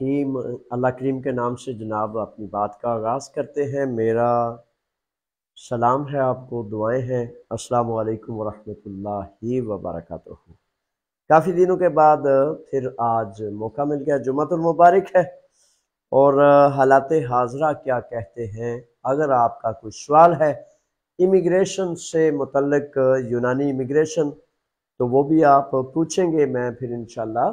الرحیم اللہ کریم کے نام سے جناب اپنی بات کا آغاز کرتے ہیں۔ میرا سلام ہے آپ کو، دعائیں ہیں۔ السلام علیکم ورحمۃ اللہ وبرکاتہ۔ کافی دنوں کے بعد پھر آج موقع مل گیا، جمعۃ المبارک ہے، اور حالات حاضرہ کیا کہتے ہیں۔ اگر آپ کا کوئی سوال ہے امیگریشن سے متعلق، یونانی امیگریشن، تو وہ بھی آپ پوچھیں گے، میں پھر انشاءاللہ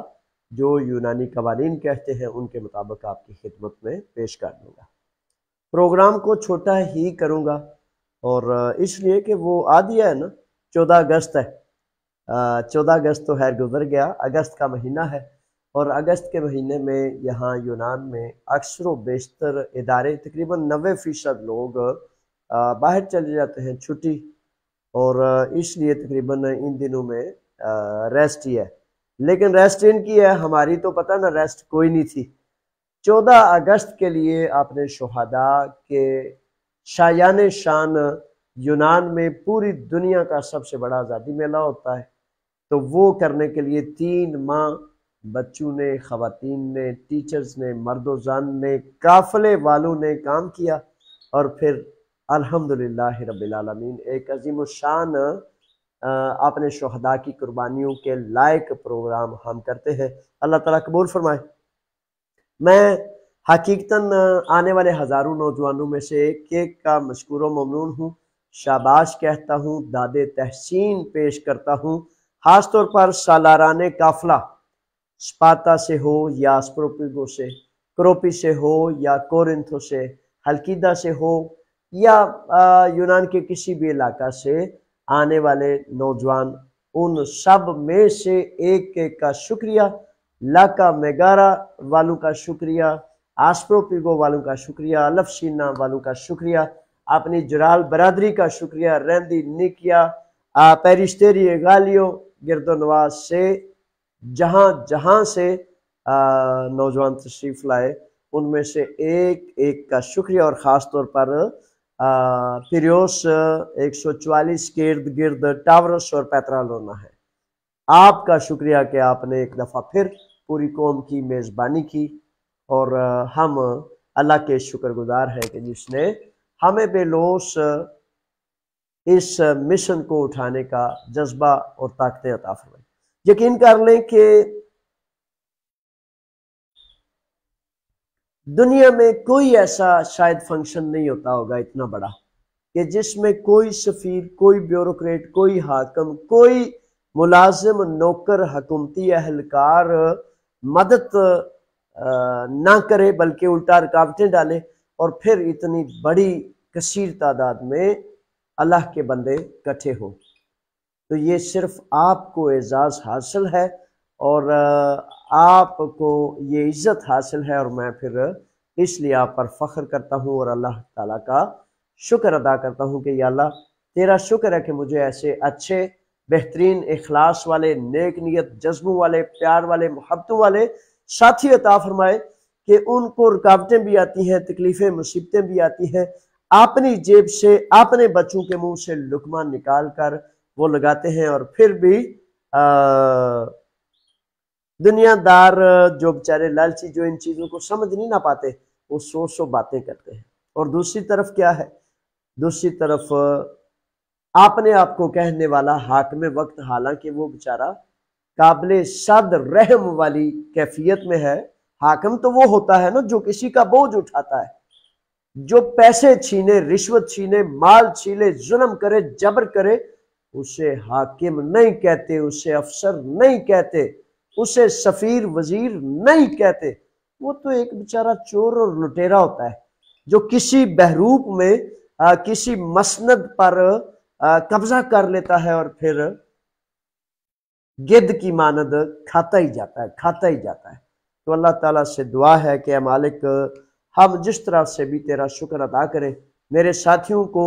جو یونانی قوانین کہتے ہیں ان کے مطابق آپ کی خدمت میں پیش کر دوں گا۔ پروگرام کو چھوٹا ہی کروں گا، اور اس لیے کہ وہ آدھی ہے نا، 14 اگست ہے۔ 14 اگست تو خیر گزر گیا، اگست کا مہینہ ہے، اور اگست کے مہینے میں یہاں یونان میں اکثر و بیشتر ادارے، تقریباً 90% لوگ باہر چلے جاتے ہیں چھٹی، اور اس لیے تقریباً ان دنوں میں ریسٹ ہی ہے۔ لیکن ریسٹ ان کی ہے، ہماری تو پتہ نہ ریسٹ کوئی نہیں تھی۔ 14 اگست کے لیے آپ نے شہداء کے شایان شان یونان میں پوری دنیا کا سب سے بڑا آزادی میلہ ہوتا ہے، تو وہ کرنے کے لیے 3 ماہ بچوں نے، خواتین نے، ٹیچرز نے، مرد و زن نے، قافلے والوں نے کام کیا، اور پھر الحمدللہ رب العالمین ایک عظیم الشان اپنے شہداء کی قربانیوں کے لائق پروگرام ہم کرتے ہیں۔ اللہ تعالیٰ قبول فرمائے۔ میں حقیقتاً آنے والے ہزاروں نوجوانوں میں سے ایک کا مشکور و ممنون ہوں، شاباش کہتا ہوں، داد تحسین پیش کرتا ہوں، خاص طور پر سالاران قافلہ، سپارتا سے ہو یا اسپروپیگو سے، کروپی سے ہو یا کورنتھو سے، ہلکیدہ سے ہو یا یونان کے کسی بھی علاقہ سے آنے والے نوجوان، ان سب میں سے ایک ایک کا شکریہ، لاکا میگارا والوں کا شکریہ، آسپروپیگو والوں کا شکریہ، لفشینا والوں کا شکریہ، اپنی جرال برادری کا شکریہ، رہندی نکیا، پیرشتیری غالیو، گرد و نواز سے، جہاں جہاں سے نوجوان تشریف لائے، ان میں سے ایک ایک کا شکریہ، اور خاص طور پر پیریوس 144 گرد گرد ٹاورس اور پیترالونا ہے۔ آپ کا شکریہ کہ آپ نے ایک دفعہ پھر پوری قوم کی میزبانی کی، اور ہم اللہ کے شکر گزار ہیں کہ جس نے ہمیں بے لوث اس مشن کو اٹھانے کا جذبہ اور طاقت عطا فرمائی۔ یقین کر لیں کہ دنیا میں کوئی ایسا شاید فنکشن نہیں ہوتا ہوگا اتنا بڑا کہ جس میں کوئی سفیر، کوئی بیوروکریٹ، کوئی حاکم، کوئی ملازم، نوکر، حکومتی اہلکار مدد نہ کرے بلکہ الٹا رکاوٹیں ڈالے، اور پھر اتنی بڑی کثیر تعداد میں اللہ کے بندے اکٹھے ہوں۔ تو یہ صرف آپ کو اعزاز حاصل ہے، اور آپ کو یہ عزت حاصل ہے، اور میں پھر اس لیے آپ پر فخر کرتا ہوں اور اللہ تعالیٰ کا شکر ادا کرتا ہوں کہ یا اللہ تیرا شکر ہے کہ مجھے ایسے اچھے، بہترین، اخلاص والے، نیک نیت، جذبوں والے، پیار والے، محبتوں والے ساتھی عطا فرمائے کہ ان کو رکاوٹیں بھی آتی ہیں، تکلیفیں، مصیبتیں بھی آتی ہیں، اپنی جیب سے اپنے بچوں کے منہ سے لقمہ نکال کر وہ لگاتے ہیں، اور پھر بھی دنیا دار جو بیچارے لالچی، جو ان چیزوں کو سمجھ نہیں نہ پاتے، وہ سو باتیں کرتے ہیں۔ اور دوسری طرف کیا ہے؟ دوسری طرف اپنے آپ کو کہنے والا حاکم وقت، حالانکہ وہ بیچارہ قابل صد رحم والی کیفیت میں ہے۔ حاکم تو وہ ہوتا ہے نا جو کسی کا بوجھ اٹھاتا ہے، جو پیسے چھینے، رشوت چھینے، مال چھینے، ظلم کرے، جبر کرے، اسے حاکم نہیں کہتے، اسے افسر نہیں کہتے، اسے سفیر، وزیر نہیں کہتے۔ وہ تو ایک بیچارہ چور اور لٹیرا ہوتا ہے جو کسی بحروپ میں کسی مسند پر قبضہ کر لیتا ہے، اور پھر گدھ کی مانند کھاتا ہی جاتا ہے، کھاتا ہی جاتا ہے۔ تو اللہ تعالیٰ سے دعا ہے کہ اے مالک، ہم جس طرح سے بھی تیرا شکر ادا کریں، میرے ساتھیوں کو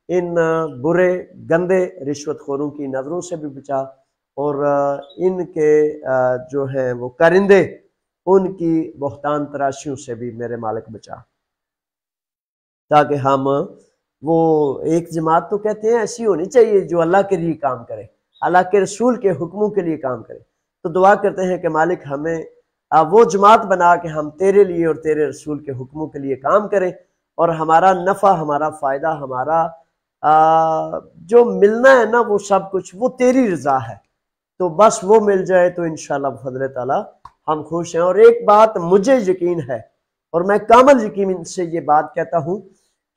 ان برے، گندے، رشوت خوروں کی نظروں سے بھی بچا، اور ان کے جو ہیں وہ کرندے، ان کی بہتان تراشیوں سے بھی میرے مالک بچا، تاکہ ہم وہ ایک جماعت تو کہتے ہیں ایسی ہونی چاہیے جو اللہ کے لیے کام کرے، اللہ کے رسول کے حکموں کے لیے کام کرے۔ تو دعا کرتے ہیں کہ مالک ہمیں وہ جماعت بنا کے ہم تیرے لیے اور تیرے رسول کے حکموں کے لیے کام کریں، اور ہمارا نفع، ہمارا فائدہ، ہمارا جو ملنا ہے نا وہ سب کچھ وہ تیری رضا ہے، تو بس وہ مل جائے تو انشاءاللہ بفضل تعالیٰ ہم خوش ہیں۔ اور ایک بات مجھے یقین ہے، اور میں کامل یقین سے یہ بات کہتا ہوں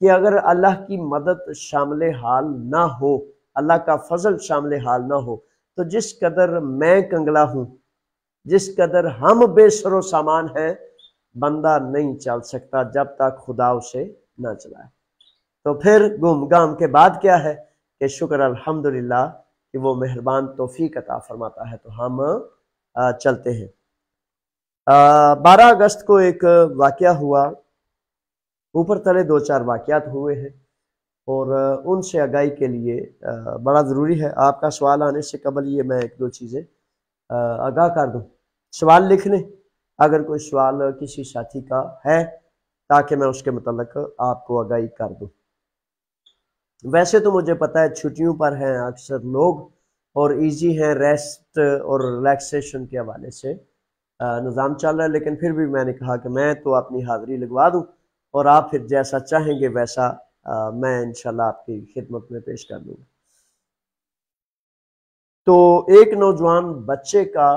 کہ اگر اللہ کی مدد شامل حال نہ ہو، اللہ کا فضل شامل حال نہ ہو، تو جس قدر میں کنگلا ہوں، جس قدر ہم بے سر و سامان ہیں، بندہ نہیں چل سکتا جب تک خدا اسے نہ چلائے۔ تو پھر گم گام کے بعد کیا ہے کہ شکر الحمدللہ کہ وہ مہربان توفیق عطا فرماتا ہے، تو ہم چلتے ہیں۔ 12 اگست کو ایک واقعہ ہوا، اوپر تلے 2-4 واقعات ہوئے ہیں، اور ان سے آگاہی کے لیے بڑا ضروری ہے۔ آپ کا سوال آنے سے قبل یہ میں 1-2 چیزیں آگاہ کر دوں۔ سوال لکھ لیں اگر کوئی سوال کسی ساتھی کا ہے، تاکہ میں اس کے متعلق آپ کو آگاہی کر دوں۔ ویسے تو مجھے پتہ ہے چھٹیوں پر ہیں اکثر لوگ، اور ایزی ہیں، ریسٹ اور ریلیکسیشن کے حوالے سے نظام چل رہا ہے، لیکن پھر بھی میں نے کہا کہ میں تو اپنی حاضری لگوا دوں، اور آپ پھر جیسا چاہیں گے ویسا میں انشاءاللہ آپ کی خدمت میں پیش کر دوں گا۔ تو ایک نوجوان بچے کا،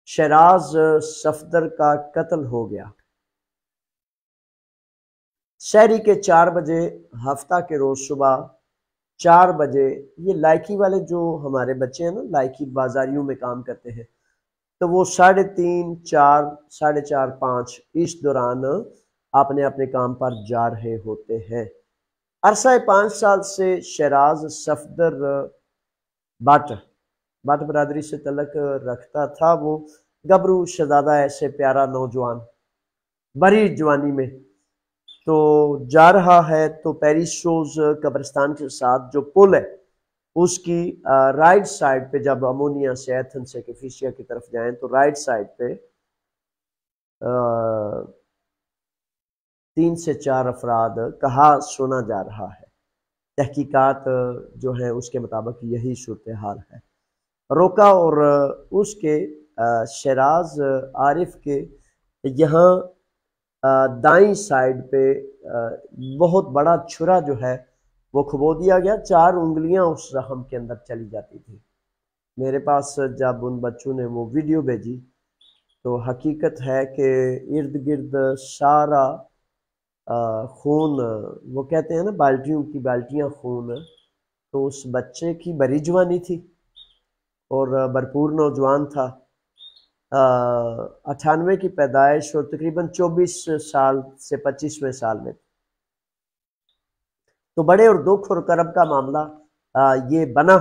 شیراز صفدر کا قتل ہو گیا۔ شہری کے 4 بجے ہفتہ کے روز صبح 4 بجے، یہ لائکی والے جو ہمارے بچے ہیں نا، لائکی بازاریوں میں کام کرتے ہیں، تو وہ 3:30، 4، 4:30، 5 اس دوران اپنے اپنے کام پر جا رہے ہوتے ہیں۔ عرصہ 5 سال سے شیراز صفدر بٹ برادری سے تعلق رکھتا تھا۔ وہ گبرو شہزادہ ایسے پیارا نوجوان بڑی جوانی میں تو جا رہا ہے، تو پیرس شوز قبرستان کے ساتھ جو پل ہے اس کی رائٹ سائڈ پہ، جب امونیا سے ایتھنز سے کیفیشیا کی طرف جائیں تو رائٹ سائڈ پہ 3 سے 4 افراد کہا سنا جا رہا ہے۔ تحقیقات جو ہیں اس کے مطابق یہی صورتحال ہے۔ روکا، اور اس کے شیراز عارف کے یہاں دائیں سائڈ پہ بہت بڑا چھرا جو ہے وہ کھبو دیا گیا، 4 انگلیاں اس زخم کے اندر چلی جاتی تھی۔ میرے پاس جب ان بچوں نے وہ ویڈیو بھیجی تو حقیقت ہے کہ ارد گرد سارا خون، وہ کہتے ہیں نا بالٹیوں کی بالٹیاں خون، تو اس بچے کی بڑی جوانی تھی اور بھرپور نوجوان تھا، 98 کی پیدائش، اور تقریباً 24 سال سے 25ویں سال میں۔ تو بڑے اور دکھ اور کرب کا معاملہ یہ بنا۔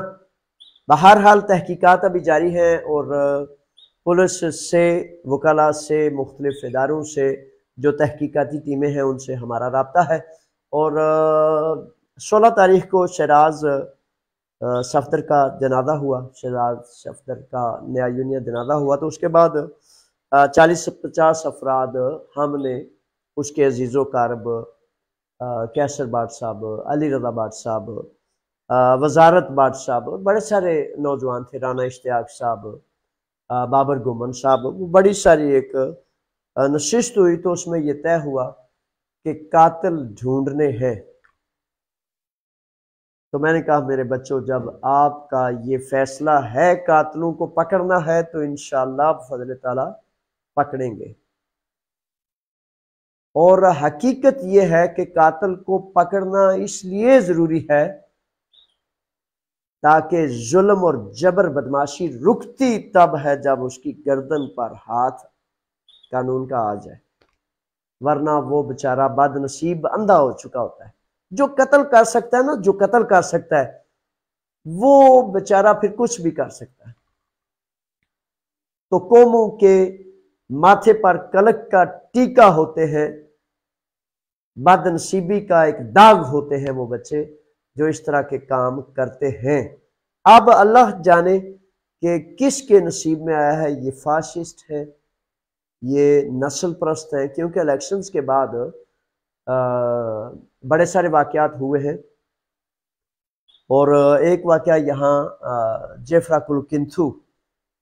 بہرحال تحقیقات ابھی جاری ہیں، اور پولیس سے، وکلاء سے، مختلف اداروں سے جو تحقیقاتی ٹیمیں ہیں ان سے ہمارا رابطہ ہے، اور 16 تاریخ کو شیراز صفدر کا جنازہ ہوا، شیراز صفدر کا نیا یونیا جنازہ ہوا، تو اس کے بعد 40 سے 50 افراد ہم نے اس کے عزیز و قارب، کیسر بٹ صاحب، علی رضا بٹ صاحب، وزارت بٹ صاحب، بڑے سارے نوجوان تھے، رانا اشتیاق صاحب، بابر گومن صاحب، وہ بڑی ساری ایک نشست ہوئی، تو اس میں یہ طے ہوا کہ قاتل ڈھونڈنے ہیں۔ تو میں نے کہا میرے بچوں، جب آپ کا یہ فیصلہ ہے قاتلوں کو پکڑنا ہے تو انشاءاللہ بفضل تعالیٰ پکڑیں گے، اور حقیقت یہ ہے کہ قاتل کو پکڑنا اس لیے ضروری ہے تاکہ ظلم اور جبر بدماشی رکتی تب ہے جب اس کی گردن پر ہاتھ قانون کا آ جائے، ورنہ وہ بیچارہ بد نصیب اندھا ہو چکا ہوتا ہے۔ جو قتل کر سکتا ہے نا، جو قتل کر سکتا ہے وہ بیچارہ پھر کچھ بھی کر سکتا ہے۔ تو قوموں کے ماتھے پر کلک کا ٹیکا ہوتے ہیں، بد نصیبی کا ایک داغ ہوتے ہیں وہ بچے جو اس طرح کے کام کرتے ہیں۔ اب اللہ جانے کہ کس کے نصیب میں آیا ہے، یہ فاشسٹ ہے، یہ نسل پرست ہے، کیونکہ الیکشنز کے بعد بڑے سارے واقعات ہوئے ہیں، اور ایک واقعہ یہاں جیفرا کلکنتھو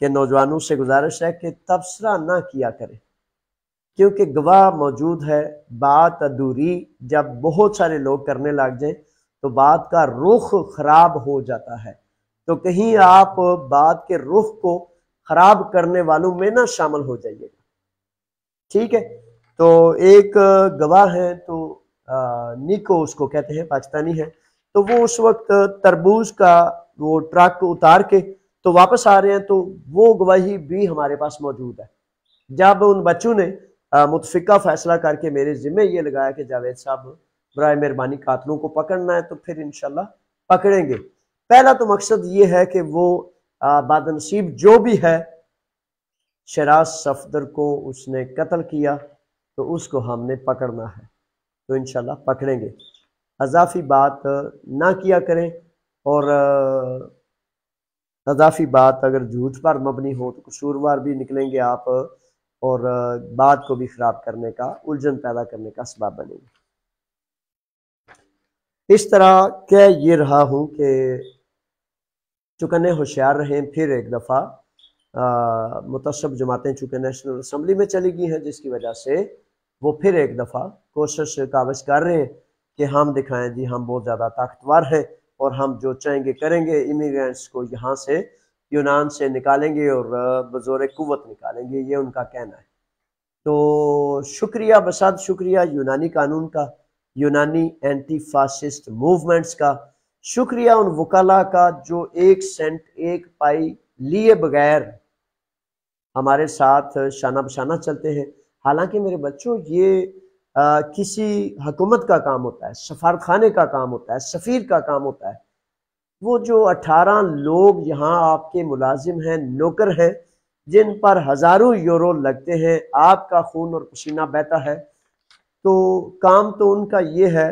کہ نوجوانوں سے گزارش ہے کہ تبصرہ نہ کیا کریں، کیونکہ گواہ موجود ہے، بات ادھوری جب بہت سارے لوگ کرنے لگ جائیں تو بات کا رخ خراب ہو جاتا ہے، تو کہیں آپ بات کے رخ کو خراب کرنے والوں میں نہ شامل ہو جائیے گا، ٹھیک ہے؟ تو ایک گواہ ہے، تو نیکو اس کو کہتے ہیں، پاکستانی ہے، تو وہ اس وقت تربوز کا وہ ٹرک اتار کے تو واپس آ رہے ہیں، تو وہ گواہی بھی ہمارے پاس موجود ہے۔ جب ان بچوں نے متفقہ فیصلہ کر کے میرے ذمہ یہ لگایا کہ جاوید صاحب برائے مہربانی قاتلوں کو پکڑنا ہے، تو پھر انشاءاللہ پکڑیں گے۔ پہلا تو مقصد یہ ہے کہ وہ بدنصیب جو بھی ہے، شیراز صفدر کو اس نے قتل کیا، تو اس کو ہم نے پکڑنا ہے، تو انشاءاللہ پکڑیں گے۔ اضافی بات نہ کیا کریں، اور اضافی بات اگر جھوٹ پر مبنی ہو تو قصوروار بھی نکلیں گے آپ، اور بات کو بھی خراب کرنے کا، الجھن پیدا کرنے کا سبب بنیں گے۔ اس طرح کہہ یہ رہا ہوں کہ چکنے ہوشیار رہیں۔ پھر ایک دفعہ متعصب جماعتیں چونکہ نیشنل اسمبلی میں چلی گئی ہیں، جس کی وجہ سے وہ پھر ایک دفعہ کوشش کاوش کر رہے ہیں کہ ہم دکھائیں جی ہم بہت زیادہ طاقتور ہیں، اور ہم جو چاہیں گے کریں گے، امیگرینٹس کو یہاں سے یونان سے نکالیں گے اور بزور قوت نکالیں گے، یہ ان کا کہنا ہے۔ تو شکریہ، بسعد شکریہ یونانی قانون کا، یونانی اینٹی فاسسٹ موومنٹس کا، شکریہ ان وکلاء کا جو 1 سینٹ 1 پائی لیے بغیر ہمارے ساتھ شانہ بشانہ چلتے ہیں۔ حالانکہ میرے بچوں یہ کسی حکومت کا کام ہوتا ہے، سفارت خانے کا کام ہوتا ہے، سفیر کا کام ہوتا ہے۔ وہ جو 18 لوگ یہاں آپ کے ملازم ہیں، نوکر ہیں، جن پر ہزاروں یورو لگتے ہیں، آپ کا خون اور پسینہ بہتا ہے، تو کام تو ان کا یہ ہے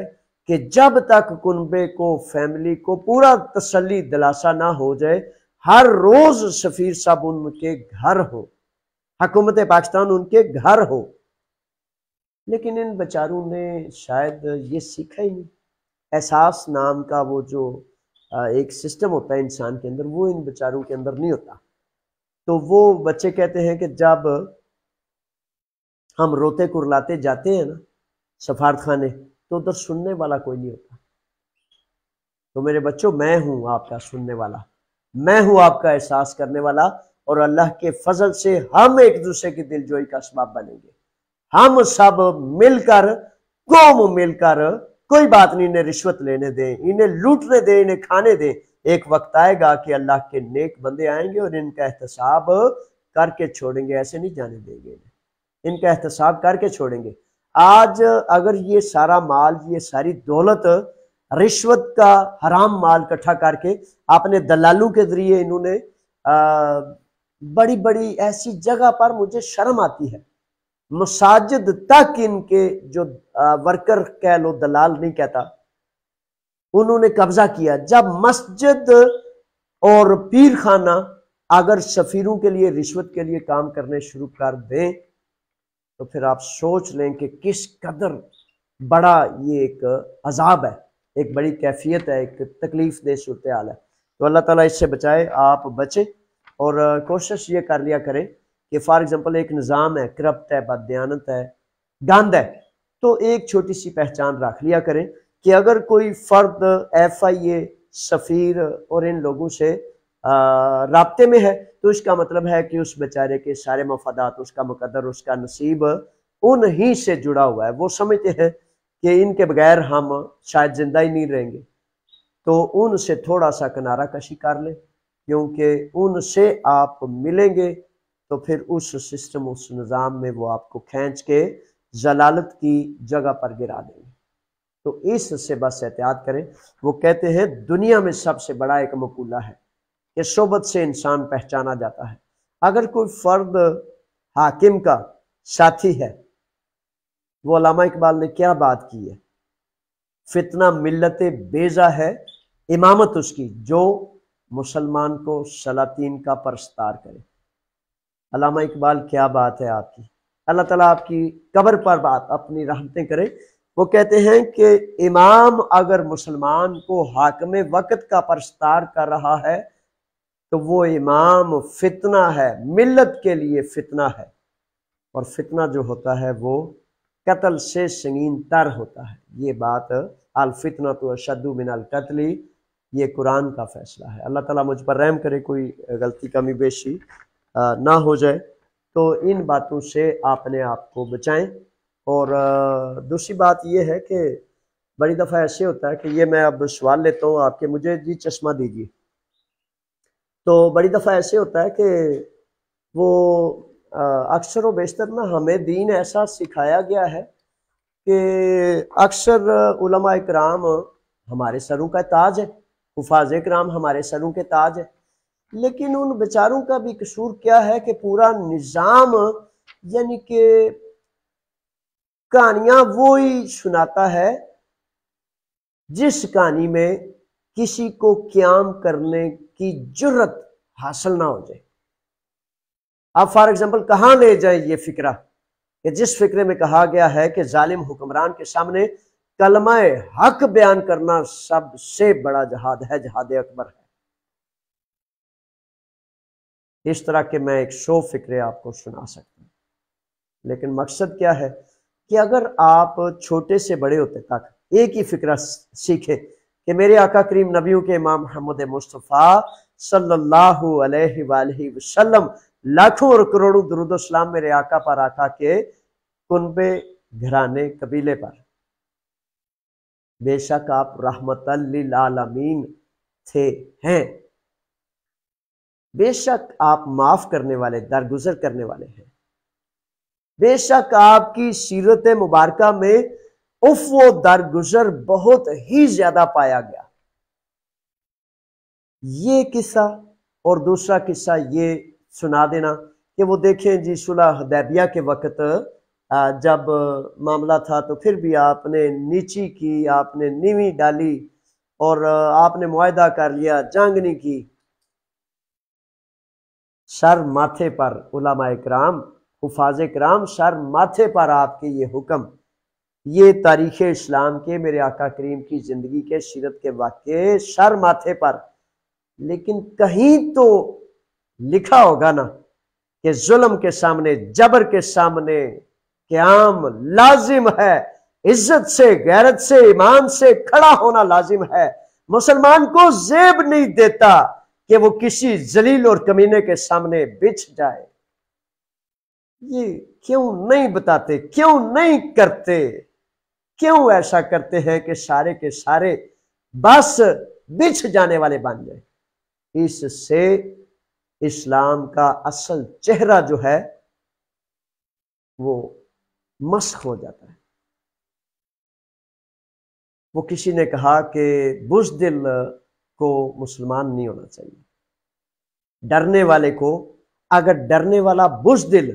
کہ جب تک کنبے کو، فیملی کو پورا تسلی دلاسا نہ ہو جائے، ہر روز سفیر صاحب ان کے گھر ہو، حکومت پاکستان ان کے گھر ہو۔ لیکن ان بیچاروں نے شاید یہ سیکھا ہی نہیں، احساس نام کا وہ جو ایک سسٹم ہوتا ہے انسان کے اندر، وہ ان بیچاروں کے اندر نہیں ہوتا۔ تو وہ بچے کہتے ہیں کہ جب ہم روتے کرلاتے جاتے ہیں نا سفارت خانے، تو ادھر سننے والا کوئی نہیں ہوتا۔ تو میرے بچوں، میں ہوں آپ کا سننے والا، میں ہوں آپ کا احساس کرنے والا، اور اللہ کے فضل سے ہم ایک دوسرے کی دل جوئی کا اسباب بنیں گے۔ ہم سب مل کر، قوم مل کر، کوئی بات نہیں، انہیں رشوت لینے دیں، انہیں لوٹنے دیں، انہیں کھانے دیں۔ ایک وقت آئے گا کہ اللہ کے نیک بندے آئیں گے اور ان کا احتساب کر کے چھوڑیں گے، ایسے نہیں جانے دیں گے، ان کا احتساب کر کے چھوڑیں گے۔ آج اگر یہ سارا مال، یہ ساری دولت، رشوت کا حرام مال اکٹھا کر کے اپنے دلالوں کے ذریعے انہوں نے بڑی بڑی ایسی جگہ پر، مجھے شرم آتی ہے، مساجد تک ان کے جو ورکر کہہ لو، دلال نہیں کہتا، انہوں نے قبضہ کیا۔ جب مسجد اور پیر خانہ اگر سفیروں کے لیے رشوت کے لیے کام کرنے شروع کر دیں، تو پھر آپ سوچ لیں کہ کس قدر بڑا یہ ایک عذاب ہے، ایک بڑی کیفیت ہے، ایک تکلیف دہ صورتحال ہے۔ تو اللہ تعالیٰ اس سے بچائے، آپ بچیں، اور کوشش یہ کر لیا کریں کہ فار ایگزامپل ایک نظام ہے، کرپٹ ہے، بددیانت ہے، گند ہے، تو ایک چھوٹی سی پہچان رکھ لیا کریں کہ اگر کوئی فرد FIA، سفیر اور ان لوگوں سے رابطے میں ہے، تو اس کا مطلب ہے کہ اس بیچارے کے سارے مفادات، اس کا مقدر، اس کا نصیب انہی سے جڑا ہوا ہے۔ وہ سمجھتے ہیں کہ ان کے بغیر ہم شاید زندہ ہی نہیں رہیں گے، تو ان سے تھوڑا سا کنارہ کشی کر لیں، کیونکہ ان سے آپ ملیں گے تو پھر اس سسٹم، اس نظام میں وہ آپ کو کھینچ کے ضلالت کی جگہ پر گرا دیں گے۔ تو اس سے بس احتیاط کریں۔ وہ کہتے ہیں دنیا میں سب سے بڑا ایک مقولہ ہے کہ صحبت سے انسان پہچانا جاتا ہے۔ اگر کوئی فرد حاکم کا ساتھی ہے، وہ علامہ اقبال نے کیا بات کی ہے، فتنہ ملت بیضا ہے امامت اس کی، جو مسلمان کو سلاطین کا پرستار کرے۔ علامہ اقبال کیا بات ہے آپ کی، اللہ تعالیٰ آپ کی قبر پر بات اپنی رحمتیں کرے۔ وہ کہتے ہیں کہ امام اگر مسلمان کو حاکم وقت کا پرستار کر رہا ہے، تو وہ امام فتنہ ہے، ملت کے لیے فتنہ ہے، اور فتنہ جو ہوتا ہے وہ قتل سے سنگین تر ہوتا ہے۔ یہ بات الفتنہ تو اشد من القتل، یہ قرآن کا فیصلہ ہے۔ اللہ تعالیٰ مجھ پر رحم کرے، کوئی غلطی کمی بیشی نہ ہو جائے، تو ان باتوں سے آپ نے آپ کو بچائیں۔ اور دوسری بات یہ ہے کہ بڑی دفعہ ایسے ہوتا ہے کہ یہ میں اب سوال لیتا ہوں آپ کے، مجھے جی چشمہ دیجیے، تو بڑی دفعہ ایسے ہوتا ہے کہ وہ اکثر و بیشتر نا ہمیں دین ایسا سکھایا گیا ہے کہ اکثر علماء کرام ہمارے سروں کا تاج ہے، حفاظ کرام ہمارے سروں کے تاج ہے، لیکن ان بیچاروں کا بھی قصور کیا ہے کہ پورا نظام یعنی کہ کہانیاں وہی سناتا ہے جس کہانی میں کسی کو قیام کرنے کی جرت حاصل نہ ہو جائے۔ اب فار ایگزامپل کہاں لے جائیں یہ فکرہ کہ جس فکرے میں کہا گیا ہے کہ ظالم حکمران کے سامنے کلمہ حق بیان کرنا سب سے بڑا جہاد ہے، جہاد اکبر ہے۔ اس طرح کے میں 100 فکرے آپ کو سنا سکتا ہوں، لیکن مقصد کیا ہے کہ اگر آپ چھوٹے سے بڑے ہوتے تک ایک ہی فکرہ سیکھے کہ میرے آقا کریم نبیوں کے امام محمد مصطفیٰ صلی اللہ علیہ وآلہ وسلم لاکھوں اور کروڑوں درود و سلام میرے آقا پر، آقا کے کنبے گھرانے قبیلے پر، بے شک آپ رحمت للعالمین تھے ہیں، بے شک آپ معاف کرنے والے، درگزر کرنے والے ہیں، بے شک آپ کی سیرت مبارکہ میں عفو و درگزر بہت ہی زیادہ پایا گیا۔ یہ قصہ اور دوسرا قصہ یہ سنا دینا کہ وہ دیکھیں جی صلح حدیبیہ کے وقت جب معاملہ تھا تو پھر بھی آپ نے نیچی کی، آپ نے نیوی ڈالی اور آپ نے معاہدہ کر لیا، جنگ نہیں کی۔ سر ماتھے پر علماء کرام، حفاظ کرام، سر ماتھے پر آپ کے یہ حکم، یہ تاریخ اسلام کے میرے آقا کریم کی زندگی کے سیرت کے واقعے سر ماتھے پر، لیکن کہیں تو لکھا ہوگا نا کہ ظلم کے سامنے، جبر کے سامنے قیام لازم ہے، عزت سے، غیرت سے، ایمان سے کھڑا ہونا لازم ہے۔ مسلمان کو زیب نہیں دیتا کہ وہ کسی ذلیل اور کمینے کے سامنے بچھ جائے۔ یہ کیوں نہیں بتاتے، کیوں نہیں کرتے، کیوں ایسا کرتے ہیں کہ سارے کے سارے بس بچھ جانے والے بن جائیں؟ اس سے اسلام کا اصل چہرہ جو ہے وہ مسخ ہو جاتا ہے۔ وہ کسی نے کہا کہ بزدل کو مسلمان نہیں ہونا چاہیے، ڈرنے والے کو، اگر ڈرنے والا بزدل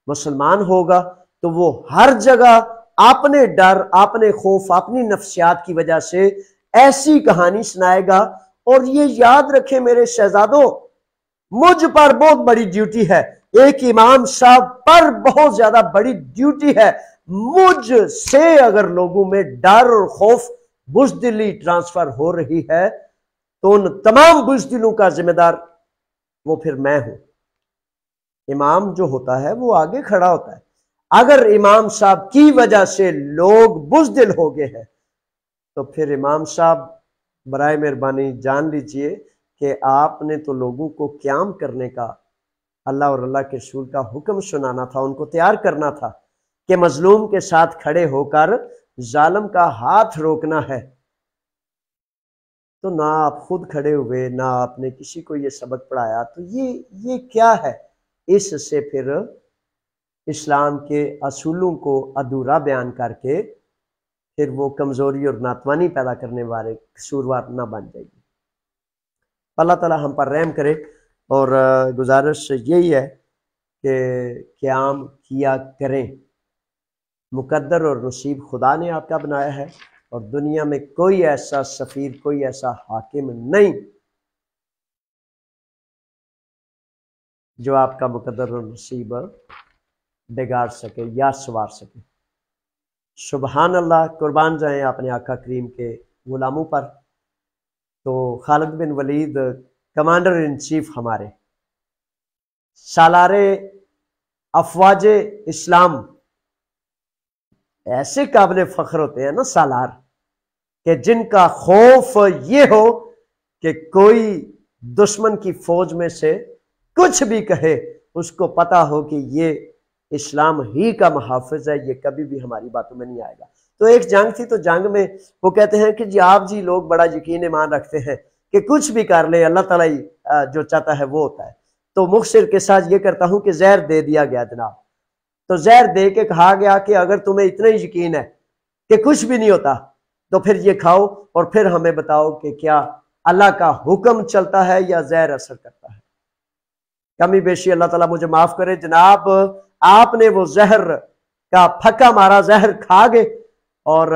مسلمان ہوگا تو وہ ہر جگہ اپنے ڈر، اپنے خوف، اپنی نفسیات کی وجہ سے ایسی کہانی سنائے گا۔ اور یہ یاد رکھیں میرے شہزادوں، مجھ پر بہت بڑی ڈیوٹی ہے، ایک امام صاحب پر بہت زیادہ بڑی ڈیوٹی ہے۔ مجھ سے اگر لوگوں میں ڈر اور خوف، بزدلی ٹرانسفر ہو رہی ہے تو ان تمام بزدلوں کا ذمہ دار وہ پھر میں ہوں۔ امام جو ہوتا ہے وہ آگے کھڑا ہوتا ہے۔ اگر امام صاحب کی وجہ سے لوگ بزدل ہو گئے ہیں تو پھر امام صاحب برائے مہربانی جان لیجئے کہ آپ نے تو لوگوں کو قیام کرنے کا، اللہ اور اللہ کے رسول کا حکم سنانا تھا، ان کو تیار کرنا تھا کہ مظلوم کے ساتھ کھڑے ہو کر ظالم کا ہاتھ روکنا ہے۔ تو نہ آپ خود کھڑے ہوئے، نہ آپ نے کسی کو یہ سبق پڑھایا، تو یہ کیا ہے؟ اس سے پھر اسلام کے اصولوں کو ادھورا بیان کر کے پھر وہ کمزوری اور ناتوانی پیدا کرنے والے قصوروار نہ بن جائے گی۔ اللہ تعالی ہم پر رحم کرے، اور گزارش یہی ہے کہ قیام کیا کریں۔ مقدر اور نصیب خدا نے آپ کا بنایا ہے، اور دنیا میں کوئی ایسا سفیر، کوئی ایسا حاکم نہیں جو آپ کا مقدر اور نصیب بگاڑ سکے یا سوار سکے۔ سبحان اللہ، قربان جائیں اپنے آقا کریم کے غلاموں پر۔ تو خالد بن ولید کمانڈر ان چیف ہمارے، سالار افواج اسلام، ایسے قابل فخر ہوتے ہیں نا سالار، کہ جن کا خوف یہ ہو کہ کوئی دشمن کی فوج میں سے کچھ بھی کہے، اس کو پتا ہو کہ یہ اسلام ہی کا محافظ ہے، یہ کبھی بھی ہماری باتوں میں نہیں آئے گا۔ تو ایک جنگ تھی، تو جنگ میں وہ کہتے ہیں کہ جی آپ جی لوگ بڑا یقین ایمان رکھتے ہیں کہ کچھ بھی کر لیں اللہ تعالیٰ جو چاہتا ہے وہ ہوتا ہے، تو مختصر کے ساتھ یہ کرتا ہوں کہ زہر دے دیا گیا جناب۔ تو زہر دے کے کہا گیا کہ اگر تمہیں اتنا ہی یقین ہے کہ کچھ بھی نہیں ہوتا تو پھر یہ کھاؤ اور پھر ہمیں بتاؤ کہ کیا اللہ کا حکم چلتا ہے یا زہر اثر کرتا ہے۔ کمی بیشی اللہ تعالیٰ مجھے معاف کرے جناب، آپ نے وہ زہر کا پھکا مارا، زہر کھا گئے، اور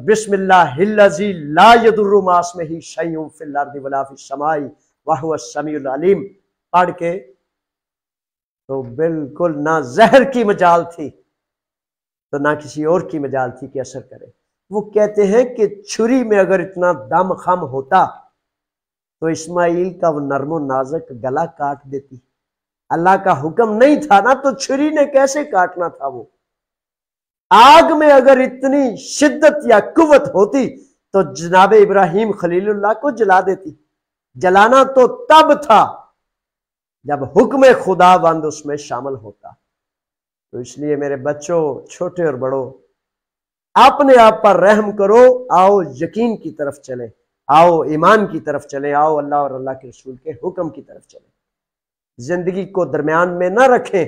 بسم اللہ الذی لا یضر مع اسمہ شیء فی الارض ولا فی السماء وہو السمیع العلیم پڑھ کے تو بالکل نہ زہر کی مجال تھی تو نہ کسی اور کی مجال تھی کہ اثر کرے۔ وہ کہتے ہیں کہ چھری میں اگر اتنا دم خم ہوتا تو اسماعیل کا وہ نرم و نازک گلا کاٹ دیتی۔ اللہ کا حکم نہیں تھا نا تو چھری نے کیسے کاٹنا تھا؟ وہ آگ میں اگر اتنی شدت یا قوت ہوتی تو جناب ابراہیم خلیل اللہ کو جلا دیتی۔ جلانا تو تب تھا جب حکم خدا بند اس میں شامل ہوتا۔ تو اس لیے میرے بچوں، چھوٹے اور بڑوں، اپنے آپ پر رحم کرو، آؤ یقین کی طرف چلیں، آؤ ایمان کی طرف چلیں، آؤ اللہ اور اللہ کے رسول کے حکم کی طرف چلیں۔ زندگی کو درمیان میں نہ رکھیں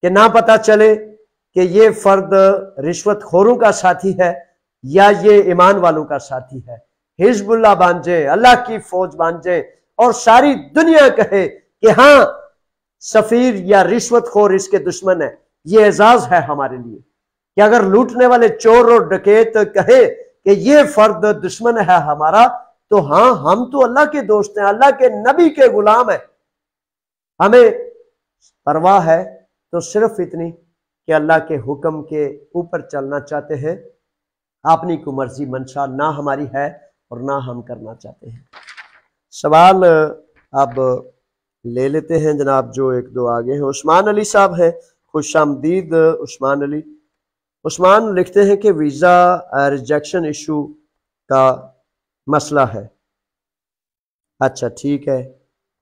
کہ نہ پتہ چلے کہ یہ فرد رشوت خوروں کا ساتھی ہے یا یہ ایمان والوں کا ساتھی ہے۔ حزب اللہ بن جائے، اللہ کی فوج بن جائے اور ساری دنیا کہے کہ ہاں سفیر یا رشوت خور اس کے دشمن ہے۔ یہ اعزاز ہے ہمارے لیے کہ اگر لوٹنے والے چور اور ڈکیت کہے کہ یہ فرد دشمن ہے ہمارا، تو ہاں ہم تو اللہ کے دوست ہیں، اللہ کے نبی کے غلام ہیں۔ ہمیں پرواہ ہے تو صرف اتنی کہ اللہ کے حکم کے اوپر چلنا چاہتے ہیں، اپنی کو مرضی منشا نہ ہماری ہے اور نہ ہم کرنا چاہتے ہیں۔ سوال اب لے لیتے ہیں جناب، جو ایک دو آگے ہیں۔ عثمان علی صاحب ہیں، خوش آمدید عثمان علی۔ عثمان لکھتے ہیں کہ ویزا ریجیکشن ایشو کا مسئلہ ہے۔ اچھا ٹھیک ہے۔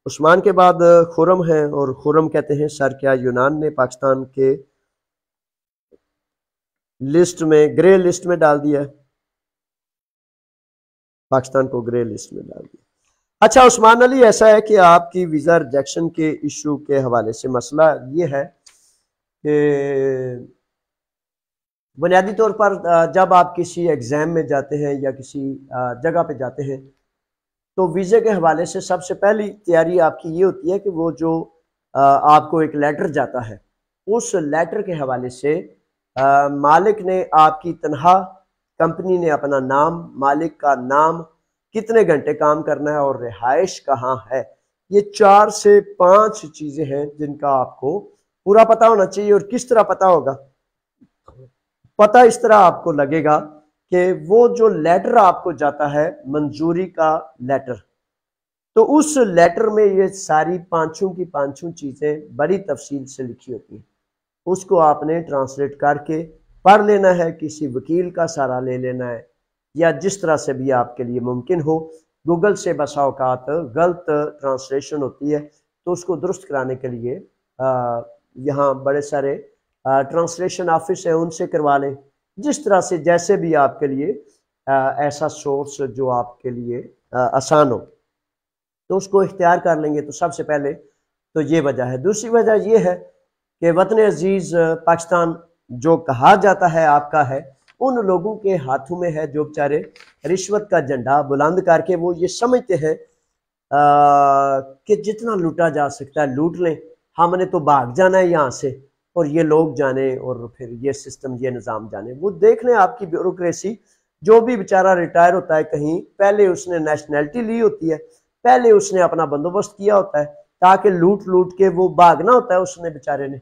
عثمان کے بعد خرم ہیں، اور خرم کہتے ہیں سر کیا یونان نے پاکستان کے لسٹ میں، گرے لسٹ میں ڈال دیا ہے؟ پاکستان کو گرے لسٹ میں ڈال دیا۔ اچھا عثمان علی، ایسا ہے کہ آپ کی ویزا ریجیکشن کے ایشو کے حوالے سے مسئلہ یہ ہے کہ بنیادی طور پر جب آپ کسی ایگزام میں جاتے ہیں یا کسی جگہ پہ جاتے ہیں تو ویزے کے حوالے سے سب سے پہلی تیاری آپ کی یہ ہوتی ہے کہ وہ جو آپ کو ایک لیٹر جاتا ہے، اس لیٹر کے حوالے سے مالک نے آپ کی تنخواہ، کمپنی نے اپنا نام، مالک کا نام، کتنے گھنٹے کام کرنا ہے اور رہائش کہاں ہے، یہ 4 سے 5 چیزیں ہیں جن کا آپ کو پورا پتہ ہونا چاہیے۔ اور کس طرح پتہ ہوگا؟ پتہ اس طرح آپ کو لگے گا کہ وہ جو لیٹر آپ کو جاتا ہے، منظوری کا لیٹر، تو اس لیٹر میں یہ ساری 5 کی 5 چیزیں بڑی تفصیل سے لکھی ہوتی ہیں۔ اس کو آپ نے ٹرانسلیٹ کر کے پڑھ لینا ہے، کسی وکیل کا سہارا لے لینا ہے، یا جس طرح سے بھی آپ کے لیے ممکن ہو۔ گوگل سے بسا اوقات غلط ٹرانسلیشن ہوتی ہے تو اس کو درست کرانے کے لیے یہاں بڑے سارے ٹرانسلیشن آفس ہیں، ان سے کروا لیں، جس طرح سے جیسے بھی آپ کے لیے ایسا سورس جو آپ کے لیے آسان ہو تو اس کو اختیار کر لیں گے۔ تو سب سے پہلے تو یہ وجہ ہے۔ دوسری وجہ یہ ہے کہ وطن عزیز پاکستان جو کہا جاتا ہے آپ کا ہے، ان لوگوں کے ہاتھوں میں ہے جو بیچارے رشوت کا جھنڈا بلند کر کے وہ یہ سمجھتے ہیں کہ جتنا لوٹا جا سکتا ہے لوٹ لیں، ہم نے تو بھاگ جانا ہے یہاں سے، اور یہ لوگ جانے اور پھر یہ سسٹم، یہ نظام جانے۔ وہ دیکھ لیں آپ کی بیوروکریسی، جو بھی بیچارہ ریٹائر ہوتا ہے کہیں، پہلے اس نے نیشنلٹی لی ہوتی ہے، پہلے اس نے اپنا بندوبست کیا ہوتا ہے تاکہ لوٹ کے وہ بھاگنا ہوتا ہے اس نے بیچارے نے۔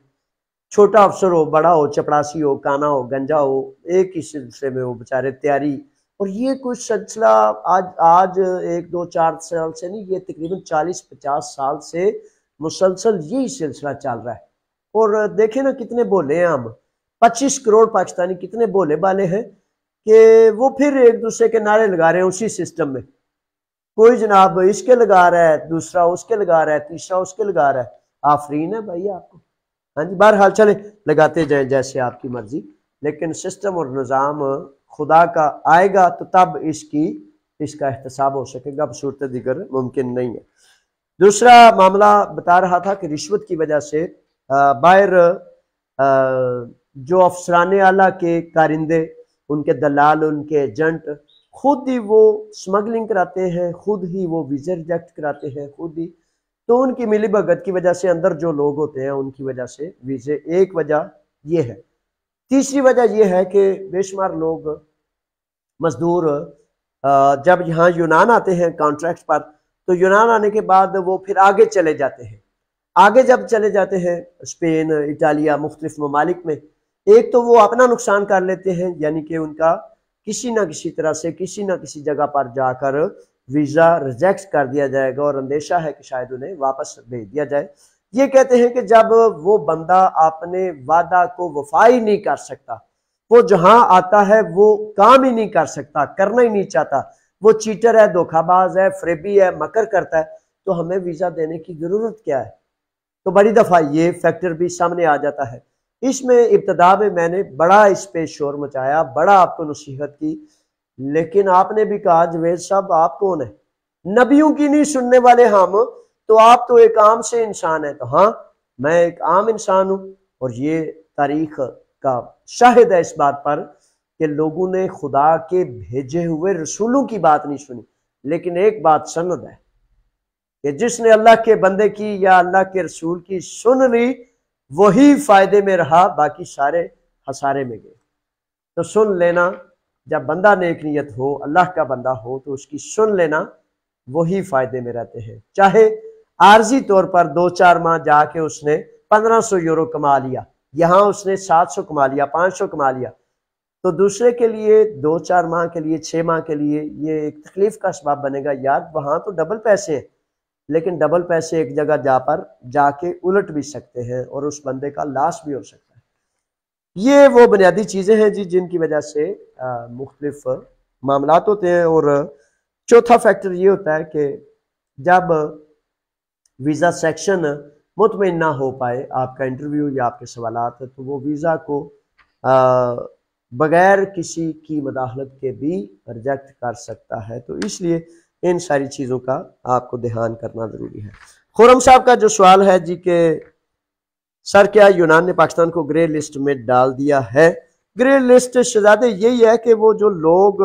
چھوٹا افسر ہو، بڑا ہو، چپڑاسی ہو، کانا ہو، گنجا ہو، ایک ہی سلسلے میں وہ بیچارے تیاری اور یہ کچھ سلسلہ آج 1 2 4 سال سے نہیں، یہ تقریباً 40 50 سال سے مسلسل یہی سلسلہ چل رہا ہے۔ اور دیکھیں نا کتنے بولے ہیں ہم، 25 کروڑ پاکستانی کتنے بولے بالے ہیں کہ وہ پھر ایک دوسرے کے نعرے لگا رہے ہیں اسی سسٹم میں۔ کوئی جناب اس کے لگا رہا ہے، دوسرا اس کے لگا رہا ہے، تیسرا اس کے لگا رہا ہے۔ آفرین ہے بھائی آپ کو۔ ہاں جی، بہرحال چلے لگاتے جائیں جیسے آپ کی مرضی، لیکن سسٹم اور نظام خدا کا آئے گا تو تب اس کا احتساب ہو سکے گا، بصورت دیگر ممکن نہیں ہے۔ دوسرا معاملہ بتا رہا تھا کہ رشوت کی وجہ سے باہر جو افسرانے اعلیٰ کے کارندے، ان کے دلال، ان کے ایجنٹ، خود ہی وہ سمگلنگ کراتے ہیں، خود ہی وہ ویزے ریجیکٹ کراتے ہیں، خود ہی۔ تو ان کی ملی بھگت کی وجہ سے اندر جو لوگ ہوتے ہیں ان کی وجہ سے ویزے، ایک وجہ یہ ہے۔ تیسری وجہ یہ ہے کہ بے شمار لوگ مزدور جب یہاں یونان آتے ہیں کانٹریکٹ پر، تو یونان آنے کے بعد وہ پھر آگے چلے جاتے ہیں۔ آگے جب چلے جاتے ہیں اسپین، اٹالیا، مختلف ممالک میں، ایک تو وہ اپنا نقصان کر لیتے ہیں، یعنی کہ ان کا کسی نہ کسی طرح سے کسی نہ کسی جگہ پر جا کر ویزا ریجیکٹ کر دیا جائے گا، اور اندیشہ ہے کہ شاید انہیں واپس بھیج دیا جائے۔ یہ کہتے ہیں کہ جب وہ بندہ اپنے وعدہ کو وفا ہی نہیں کر سکتا، وہ جہاں آتا ہے وہ کام ہی نہیں کر سکتا، کرنا ہی نہیں چاہتا، وہ چیٹر ہے، دھوکہ باز ہے، فریبی ہے، مکر کرتا ہے، تو ہمیں ویزا دینے کی ضرورت کیا ہے؟ تو بڑی دفعہ یہ فیکٹر بھی سامنے آ جاتا ہے۔ اس میں ابتدا میں نے بڑا اس پہ شور مچایا، بڑا آپ کو نصیحت کی، لیکن آپ نے بھی کہا جوید صاحب آپ کون ہیں؟ نبیوں کی نہیں سننے والے ہم، تو آپ تو ایک عام سے انسان ہیں۔ تو ہاں، میں ایک عام انسان ہوں، اور یہ تاریخ کا شاہد ہے اس بات پر کہ لوگوں نے خدا کے بھیجے ہوئے رسولوں کی بات نہیں سنی، لیکن ایک بات سند ہے کہ جس نے اللہ کے بندے کی یا اللہ کے رسول کی سن لی وہی فائدے میں رہا، باقی سارے خسارے میں گئے۔ تو سن لینا، جب بندہ نیک نیت ہو، اللہ کا بندہ ہو، تو اس کی سن لینا، وہی فائدے میں رہتے ہیں۔ چاہے عارضی طور پر 2 4 ماہ جا کے اس نے 1500 یورو کما لیا، یہاں اس نے 700 کما لیا، 500 کما لیا، تو دوسرے کے لیے 2 4 ماہ کے لیے، 6 ماہ کے لیے یہ ایک تکلیف کا اسباب بنے گا۔ یار وہاں تو ڈبل پیسے ہیں، لیکن ڈبل پیسے ایک جگہ جا کے الٹ بھی سکتے ہیں، اور اس بندے کا لاس بھی ہو سکتا ہے۔ یہ وہ بنیادی چیزیں ہیں جی جن کی وجہ سے مختلف معاملات ہوتے ہیں۔ اور چوتھا فیکٹر یہ ہوتا ہے کہ جب ویزا سیکشن مطمئن نہ ہو پائے آپ کا انٹرویو یا آپ کے سوالات، تو وہ ویزا کو بغیر کسی کی مداخلت کے بھی ریجیکٹ کر سکتا ہے۔ تو اس لیے ان ساری چیزوں کا آپ کو دھیان کرنا ضروری ہے۔ خرم صاحب کا جو سوال ہے جی کہ سر کیا یونان نے پاکستان کو گرے لسٹ میں ڈال دیا ہے؟ گرے لسٹ شہزادے یہی ہے کہ وہ جو لوگ،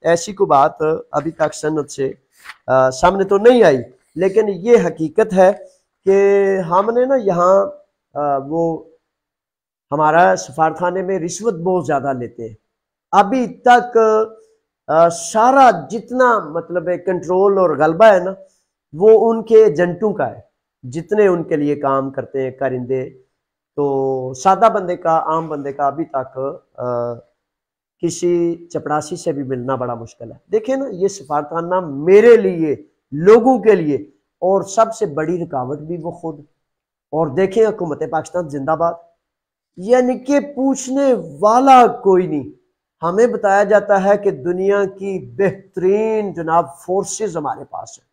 ایسی کو بات ابھی تک سند سے سامنے تو نہیں آئی، لیکن یہ حقیقت ہے کہ ہم نے نا یہاں وہ ہمارا سفارتخانے میں رشوت بہت زیادہ لیتے ہیں۔ ابھی تک سارا جتنا مطلب کنٹرول اور غلبہ ہے نا، وہ ان کے ایجنٹوں کا ہے، جتنے ان کے لیے کام کرتے ہیں کارندے۔ تو سادہ بندے کا، عام بندے کا ابھی تک کسی چپڑاسی سے بھی ملنا بڑا مشکل ہے۔ دیکھیں نا، یہ سفارتخانہ میرے لیے، لوگوں کے لیے، اور سب سے بڑی رکاوٹ بھی وہ خود۔ اور دیکھیں حکومت پاکستان زندہ باد، یعنی کہ پوچھنے والا کوئی نہیں۔ ہمیں بتایا جاتا ہے کہ دنیا کی بہترین جناب فورسز ہمارے پاس ہے،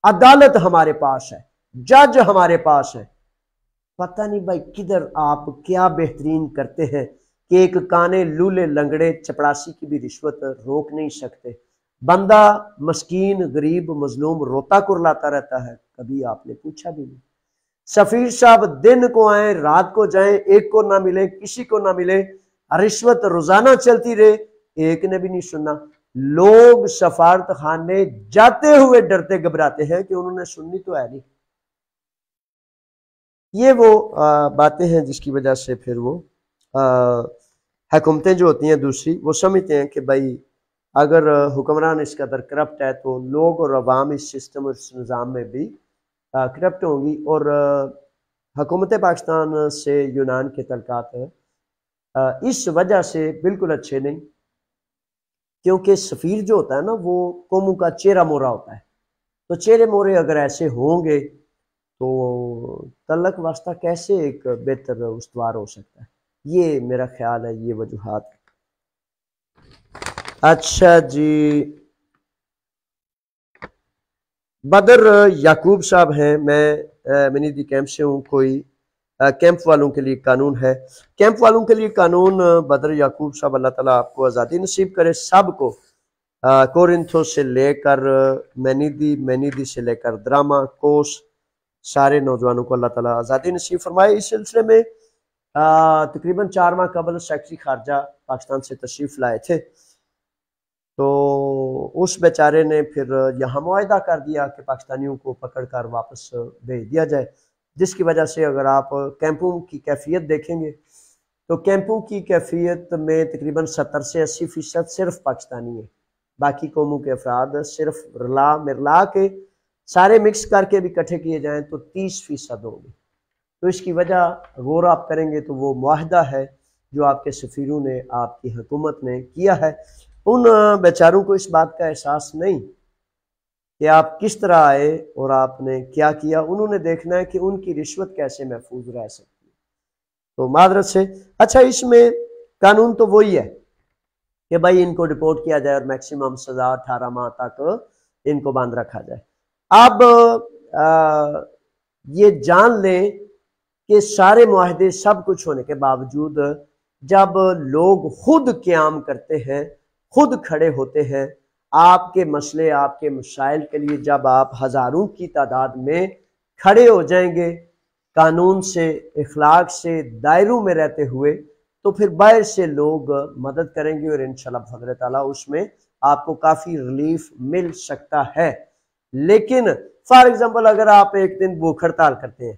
عدالت ہمارے پاس ہے، جج ہمارے پاس ہے۔ پتہ نہیں بھائی کدھر آپ کیا بہترین کرتے ہیں کہ ایک کانے لولے لنگڑے چپڑاسی کی بھی رشوت روک نہیں سکتے۔ بندہ مسکین، غریب، مظلوم روتا کرلاتا رہتا ہے، کبھی آپ نے پوچھا بھی نہیں۔ سفیر صاحب دن کو آئیں، رات کو جائیں، ایک کو نہ ملے، کسی کو نہ ملے، رشوت روزانہ چلتی رہے، ایک نے بھی نہیں سننا۔ لوگ سفارت خانے جاتے ہوئے ڈرتے گھبراتے ہیں کہ انہوں نے سننی تو ہے نہیں۔ یہ وہ باتیں ہیں جس کی وجہ سے پھر وہ حکومتیں جو ہوتی ہیں دوسری، وہ سمجھتے ہیں کہ بھائی اگر حکمران اس قدر کرپٹ ہے تو لوگ اور عوام اس سسٹم اور اس نظام میں بھی کرپٹ ہوں گی۔ اور حکومت پاکستان سے یونان کے تعلقات اس وجہ سے بالکل اچھے نہیں کیونکہ سفیر جو ہوتا ہے نا وہ قوموں کا چہرہ مورا ہوتا ہے، تو چہرے مورے اگر ایسے ہوں گے تو تعلق واسطہ کیسے ایک بہتر استوار ہو سکتا ہے؟ یہ میرا خیال ہے، یہ وجوہات۔ اچھا جی، بدر یعقوب صاحب ہیں، میں منی دی کیمپ سے ہوں، کوئی کیمپ والوں کے لیے قانون ہے؟ کیمپ والوں کے لیے قانون، بدر یعقوب صاحب اللہ تعالیٰ آپ کو آزادی نصیب کرے سب کو، کورنتھو سے لے کر مینیدی سے لے کر دراما کوس، سارے نوجوانوں کو اللہ تعالیٰ آزادی نصیب فرمائے۔ اس سلسلے میں تقریباً 4 ماہ قبل سیکرٹری خارجہ پاکستان سے تشریف لائے تھے، تو اس بیچارے نے پھر یہاں معاہدہ کر دیا کہ پاکستانیوں کو پکڑ کر واپس بھیج دیا جائے، جس کی وجہ سے اگر آپ کیمپوں کی کیفیت دیکھیں گے تو کیمپوں کی کیفیت میں تقریباً 70 سے 80% صرف پاکستانی ہیں، باقی قوموں کے افراد صرف مرلا کے سارے مکس کر کے بھی اکٹھے کیے جائیں تو 30% ہوں گے۔ تو اس کی وجہ غور آپ کریں گے تو وہ معاہدہ ہے جو آپ کے سفیروں نے، آپ کی حکومت نے کیا ہے۔ ان بیچاروں کو اس بات کا احساس نہیں کہ آپ کس طرح آئے اور آپ نے کیا کیا، انہوں نے دیکھنا ہے کہ ان کی رشوت کیسے محفوظ رہ سکتی ہے۔ تو معذرت سے، اچھا اس میں قانون تو وہی ہے کہ بھائی ان کو ڈپورٹ کیا جائے اور میکسیمم سزا 18 ماہ تک ان کو باندھ رکھا جائے۔ اب یہ جان لیں کہ سارے معاہدے سب کچھ ہونے کے باوجود جب لوگ خود قیام کرتے ہیں، خود کھڑے ہوتے ہیں آپ کے مسئلے، آپ کے مسائل کے لیے، جب آپ ہزاروں کی تعداد میں کھڑے ہو جائیں گے قانون سے، اخلاق سے دائروں میں رہتے ہوئے، تو پھر باہر سے لوگ مدد کریں گے اور انشاءاللہ بفضل تعالیٰ اس میں آپ کو کافی ریلیف مل سکتا ہے۔ لیکن فار ایگزامپل اگر آپ ایک دن بھوک ہڑتال کرتے ہیں،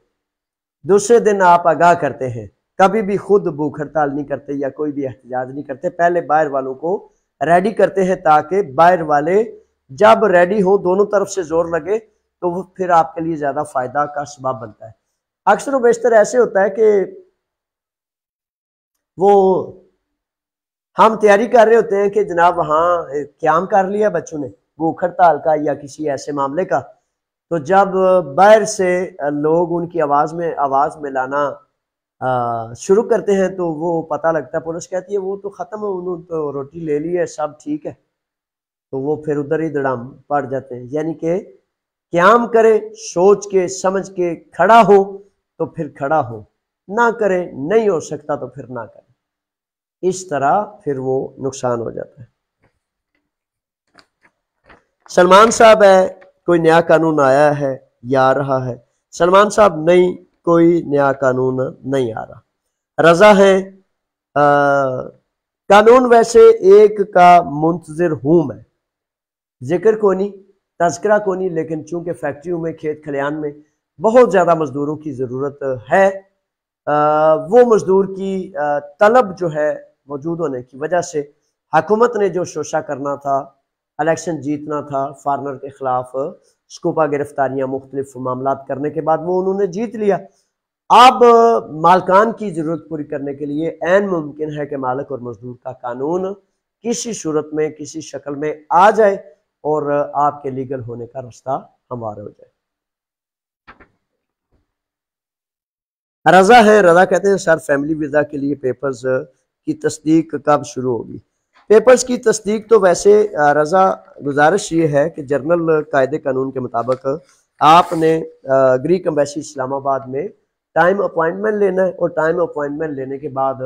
دوسرے دن آپ آگاہ کرتے ہیں، کبھی بھی خود بھوک ہڑتال نہیں کرتے یا کوئی بھی احتجاج نہیں کرتے، پہلے باہر والوں کو ریڈی کرتے ہیں تاکہ باہر والے جب ریڈی ہو دونوں طرف سے زور لگے تو وہ پھر آپ کے لیے زیادہ فائدہ کا سبب بنتا ہے۔ اکثر و بیشتر ایسے ہوتا ہے کہ وہ ہم تیاری کر رہے ہوتے ہیں کہ جناب وہاں قیام کر لیا بچوں نے بھوک ہڑتال کا یا کسی ایسے معاملے کا، تو جب باہر سے لوگ ان کی آواز میں لانا شروع کرتے ہیں تو وہ پتہ لگتا ہے، پولیس کہتی ہے وہ تو ختم ہے، انہوں تو روٹی لے لی ہے، سب ٹھیک ہے، تو وہ پھر ادھر ہی دڑام پڑ جاتے ہیں۔ یعنی کہ قیام کرے، سوچ کے سمجھ کے کھڑا ہو تو پھر کھڑا ہو، نہ کرے نہیں ہو سکتا تو پھر نہ کرے، اس طرح پھر وہ نقصان ہو جاتا ہے۔ سلمان صاحب ہے، کوئی نیا قانون آیا ہے یا آ رہا ہے؟ سلمان صاحب نہیں، کوئی نیا قانون نہیں آ رہا۔ رضا ہے، قانون ویسے ایک کا منتظر ہوں میں، ذکر کو نہیں، تذکرہ کو نہیں، لیکن چونکہ فیکٹریوں میں، کھیت کھلیان میں بہت زیادہ مزدوروں کی ضرورت ہے، وہ مزدور کی طلب جو ہے موجود ہونے کی وجہ سے حکومت نے جو شوشہ کرنا تھا، الیکشن جیتنا تھا، فارنر کے خلاف سکوپا گرفتاریاں مختلف معاملات کرنے کے بعد وہ انہوں نے جیت لیا۔ اب مالکان کی ضرورت پوری کرنے کے لیے عین ممکن ہے کہ مالک اور مزدور کا قانون کسی صورت میں، کسی شکل میں آ جائے اور آپ کے لیگل ہونے کا راستہ ہموار ہو جائے۔ رضا ہے، رضا کہتے ہیں سر فیملی ویزا کے لیے پیپرز کی تصدیق کب شروع ہوگی؟ پیپرز کی تصدیق تو ویسے رضا گزارش یہ ہے کہ جرنل قاعدے قانون کے مطابق آپ نے گریک امبیسی اسلام آباد میں ٹائم اپوائنٹمنٹ لینا ہے، اور ٹائم اپوائنٹمنٹ لینے کے بعد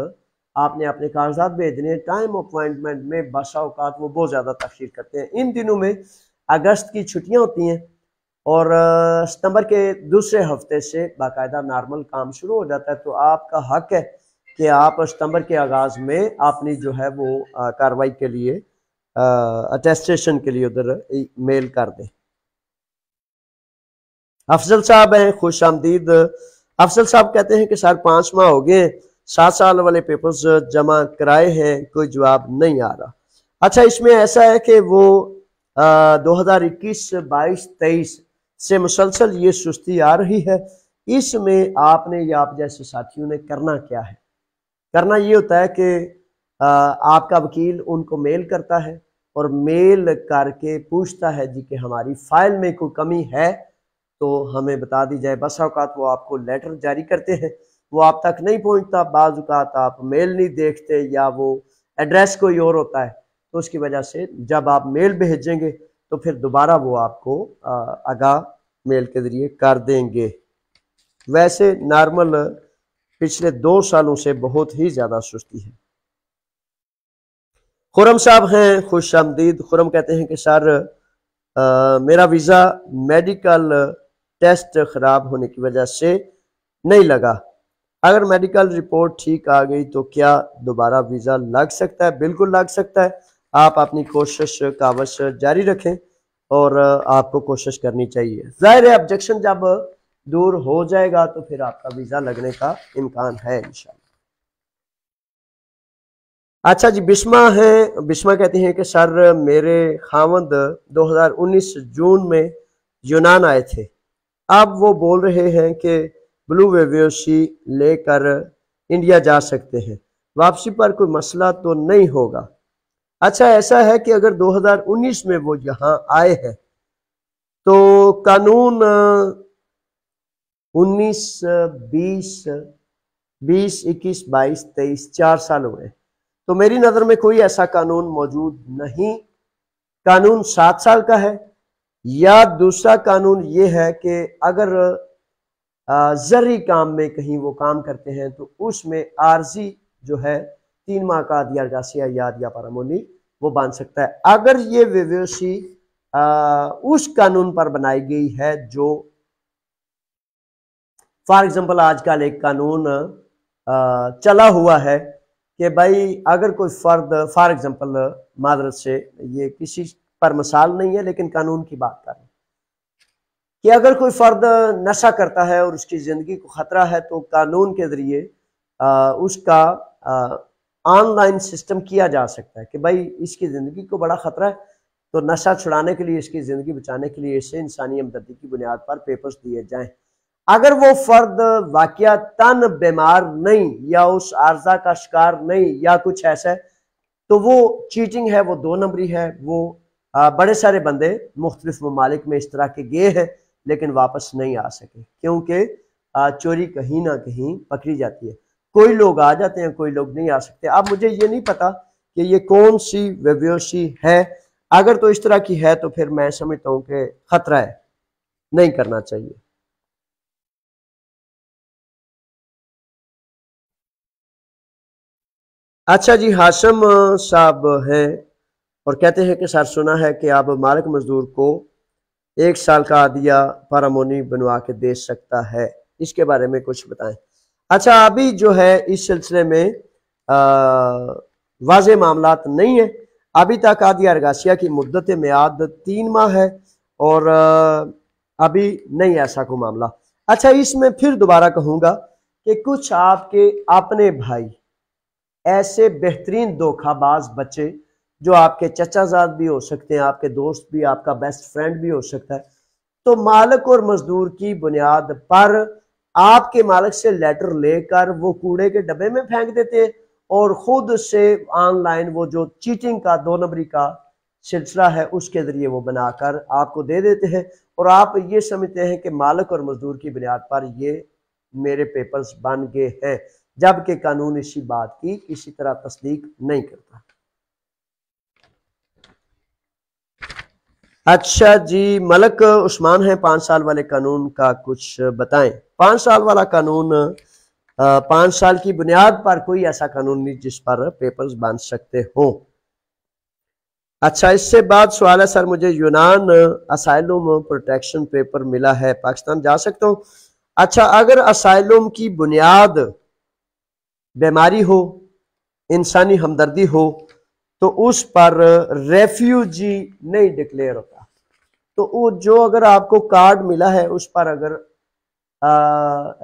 آپ نے اپنے کاغذات بھیجنے ہیں۔ ٹائم اپوائنٹمنٹ میں بسا اوقات وہ بہت زیادہ تاخیر کرتے ہیں۔ ان دنوں میں اگست کی چھٹیاں ہوتی ہیں اور ستمبر کے دوسرے ہفتے سے باقاعدہ نارمل کام شروع ہو جاتا ہے، تو آپ کا حق ہے کہ آپ ستمبر کے آغاز میں اپنی جو ہے وہ کارروائی کے لیے اٹیسٹیشن کے لیے ادھر میل کر دیں۔ افضل صاحب ہیں، خوش آمدید۔ افضل صاحب کہتے ہیں کہ سر 5 ماہ ہو گئے 7 سال والے پیپرز جمع کرائے ہیں، کوئی جواب نہیں آ رہا۔ اچھا اس میں ایسا ہے کہ وہ 2021، 22، 23 سے مسلسل یہ سستی آ رہی ہے۔ اس میں آپ نے یا آپ جیسے ساتھیوں نے کرنا کیا ہے؟ کرنا یہ ہوتا ہے کہ آپ کا وکیل ان کو میل کرتا ہے اور میل کر کے پوچھتا ہے جی کہ ہماری فائل میں کوئی کمی ہے تو ہمیں بتا دی جائے. بس اوقات وہ آپ کو لیٹر جاری کرتے ہیں، وہ آپ تک نہیں پہنچتا، بعض اوقات آپ میل نہیں دیکھتے یا وہ ایڈریس کوئی اور ہوتا ہے، تو اس کی وجہ سے جب آپ میل بھیجیں گے تو پھر دوبارہ وہ آپ کو آگاہ میل کے ذریعے کر دیں گے. ویسے نارمل پچھلے 2 سالوں سے بہت ہی زیادہ سستی ہے. خرم صاحب ہیں، خوش آمدید. خرم کہتے ہیں کہ سر میرا ویزا میڈیکل ٹیسٹ خراب ہونے کی وجہ سے نہیں لگا، اگر میڈیکل رپورٹ ٹھیک آ گئی تو کیا دوبارہ ویزا لگ سکتا ہے؟ بالکل لگ سکتا ہے. آپ اپنی کوشش کاوش جاری رکھیں اور آپ کو کوشش کرنی چاہیے. ظاہر ہے آبجیکشن جب دور ہو جائے گا تو پھر آپ کا ویزا لگنے کا امکان ہے انشاءاللہ. اچھا جی، بسمہ ہیں. بسمہ کہتے ہیں کہ سر میرے خاوند 2019 جون میں یونان آئے تھے، اب وہ بول رہے ہیں کہ بلو ویویوسی لے کر انڈیا جا سکتے ہیں، واپسی پر کوئی مسئلہ تو نہیں ہوگا؟ اچھا ایسا ہے کہ اگر 2019 میں وہ یہاں آئے ہیں تو قانون 19 20 20 21 22 23 4 سال ہوئے، تو میری نظر میں کوئی ایسا قانون موجود نہیں. قانون 7 سال کا ہے. یا دوسرا قانون یہ ہے کہ اگر زرعی کام میں کہیں وہ کام کرتے ہیں تو اس میں عارضی جو ہے 3 ماہ کا عادیہ ارگاسیہ یاد یا پارامونی وہ بن سکتا ہے. اگر یہ ویویوسی اس قانون پر بنائی گئی ہے جو فار ایگزامپل آج کل ایک قانون چلا ہوا ہے کہ بھائی اگر کوئی فرد فار ایگزامپل معذرت سے یہ کسی پر مثال نہیں ہے لیکن قانون کی بات کر رہے ہیں کہ اگر کوئی فرد نشہ کرتا ہے اور اس کی زندگی کو خطرہ ہے تو قانون کے ذریعے اس کا آن لائن سسٹم کیا جا سکتا ہے کہ بھائی اس کی زندگی کو بڑا خطرہ ہے تو نشہ چھڑانے کے لیے، اس کی زندگی بچانے کے لیے اسے انسانی ہمدردی کی بنیاد پر پیپرز دیے جائیں. اگر وہ فرد واقعتاً بیمار نہیں یا اس عارضہ کا شکار نہیں یا کچھ ایسا ہے تو وہ چیٹنگ ہے، وہ 2 نمبری ہے. وہ بڑے سارے بندے مختلف ممالک میں اس طرح کے گئے ہیں لیکن واپس نہیں آ سکے کیونکہ چوری کہیں نہ کہیں پکڑی جاتی ہے. کوئی لوگ آ جاتے ہیں، کوئی لوگ نہیں آ سکتے. اب مجھے یہ نہیں پتا کہ یہ کون سی ویویوسی ہے. اگر تو اس طرح کی ہے تو پھر میں سمجھتا ہوں کہ خطرہ ہے، نہیں کرنا چاہیے. اچھا جی، ہاشم صاحب ہیں اور کہتے ہیں کہ سر سنا ہے کہ آپ مالک مزدور کو 1 سال کا عادیہ پارامونی بنوا کے دے سکتا ہے، اس کے بارے میں کچھ بتائیں. اچھا ابھی جو ہے اس سلسلے میں واضح معاملات نہیں ہیں. ابھی تک عادیہ ارگاسیہ کی مدت میعاد 3 ماہ ہے اور ابھی نہیں ایسا کوئی معاملہ. اچھا اس میں پھر دوبارہ کہوں گا کہ کچھ آپ کے اپنے بھائی ایسے بہترین دھوکہ باز بچے جو آپ کے چچا زاد بھی ہو سکتے ہیں، آپ کے دوست بھی، آپ کا بیسٹ فرینڈ بھی ہو سکتا ہے، تو مالک اور مزدور کی بنیاد پر آپ کے مالک سے لیٹر لے کر وہ کوڑے کے ڈبے میں پھینک دیتے ہیں اور خود سے آن لائن وہ جو چیٹنگ کا 2 نمبری کا سلسلہ ہے اس کے ذریعے وہ بنا کر آپ کو دے دیتے ہیں اور آپ یہ سمجھتے ہیں کہ مالک اور مزدور کی بنیاد پر یہ میرے پیپرز بن گئے ہیں، جبکہ قانون اسی بات کی کسی طرح تصدیق نہیں کرتا. اچھا جی، ملک عثمان ہیں، 5 سال والے قانون کا کچھ بتائیں. 5 سال والا قانون 5 سال کی بنیاد پر کوئی ایسا قانون نہیں جس پر پیپرز بن سکتے ہوں. اچھا اس سے بعد سوال ہے سر مجھے یونان اسائلم پروٹیکشن پیپر ملا ہے، پاکستان جا سکتا ہوں؟ اچھا اگر اسائلم کی بنیاد بیماری ہو، انسانی ہمدردی ہو تو اس پر ریفیوجی نہیں ڈکلیئر ہوتا. تو جو اگر آپ کو کارڈ ملا ہے اس پر اگر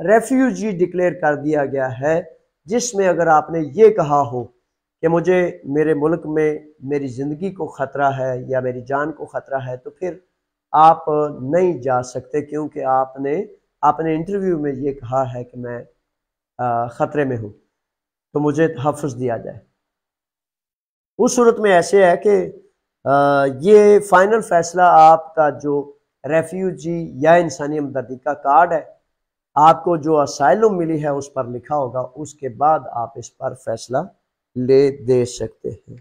ریفیوجی ڈکلیئر کر دیا گیا ہے جس میں اگر آپ نے یہ کہا ہو کہ مجھے میرے ملک میں میری زندگی کو خطرہ ہے یا میری جان کو خطرہ ہے تو پھر آپ نہیں جا سکتے کیونکہ آپ نے اپنے انٹرویو میں یہ کہا ہے کہ میں خطرے میں ہوں تو مجھے تحفظ دیا جائے. اس صورت میں ایسے ہے کہ یہ فائنل فیصلہ آپ کا جو ریفیوجی یا انسانی ہمدردی کا کارڈ ہے، آپ کو جو اسائلم ملی ہے اس پر لکھا ہوگا، اس کے بعد آپ اس پر فیصلہ لے دے سکتے ہیں۔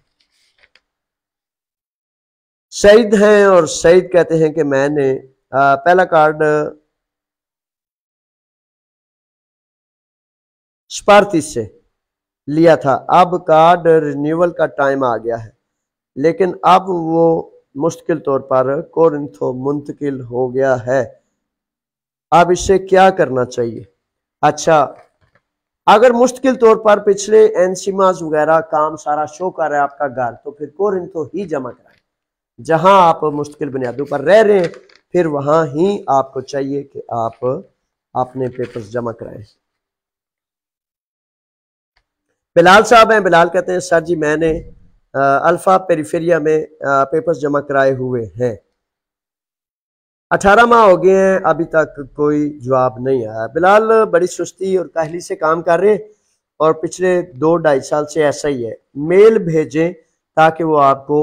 سعید ہیں اور سعید کہتے ہیں کہ میں نے پہلا کارڈ سپارتیس سے لیا تھا، اب کارڈ رینیول کا ٹائم آ گیا ہے، لیکن اب وہ مستقل طور پر کورنتھو منتقل ہو گیا ہے، اب اسے کیا کرنا چاہیے؟ اچھا، اگر مستقل طور پر پچھلے اینسیماز وغیرہ کام سارا شو کر رہا ہے آپ کا گھر، تو پھر کورنتھو ہی جمع کرائیں۔ جہاں آپ مستقل بنیادوں پر رہ رہے ہیں پھر وہاں ہی آپ کو چاہیے کہ آپ اپنے پیپرز جمع کرائیں۔ بلال صاحب ہیں، بلال کہتے ہیں سر جی میں نے الفا پیریفیریا میں پیپرز جمع کرائے ہوئے ہیں، 18 ماہ ہو گئے ہیں، ابھی تک کوئی جواب نہیں آیا۔ بلال بڑی سستی اور کاہلی سے کام کر رہے ہیں اور پچھلے 2-2.5 سال سے ایسا ہی ہے، میل بھیجیں تاکہ وہ آپ کو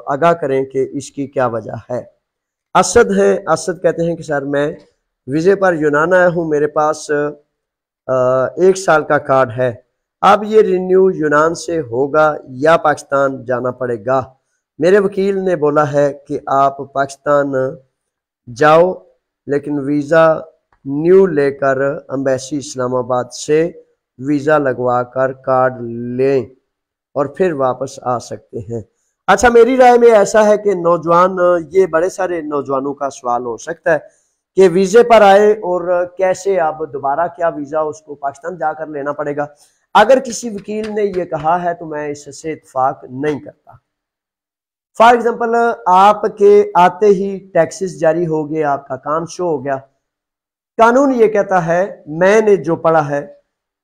آگاہ کریں کہ اس کی کیا وجہ ہے۔ اسد ہیں، اسد کہتے ہیں کہ سر میں ویزے پر یونان آیا ہوں، میرے پاس 1 سال کا کارڈ ہے، اب یہ رینیو یونان سے ہوگا یا پاکستان جانا پڑے گا؟ میرے وکیل نے بولا ہے کہ آپ پاکستان جاؤ لیکن ویزا نیو لے کر امبیسی اسلام آباد سے ویزا لگوا کر کارڈ لیں اور پھر واپس آ سکتے ہیں۔ اچھا، میری رائے میں ایسا ہے کہ نوجوان، یہ بڑے سارے نوجوانوں کا سوال ہو سکتا ہے کہ ویزے پر آئے اور کیسے اب دوبارہ کیا ویزا اس کو پاکستان جا کر لینا پڑے گا؟ اگر کسی وکیل نے یہ کہا ہے تو میں اس سے اتفاق نہیں کرتا۔ فار ایگزامپل، آپ کے آتے ہی ٹیکسز جاری ہو گئے، آپ کا کام شو ہو گیا، قانون یہ کہتا ہے، میں نے جو پڑھا ہے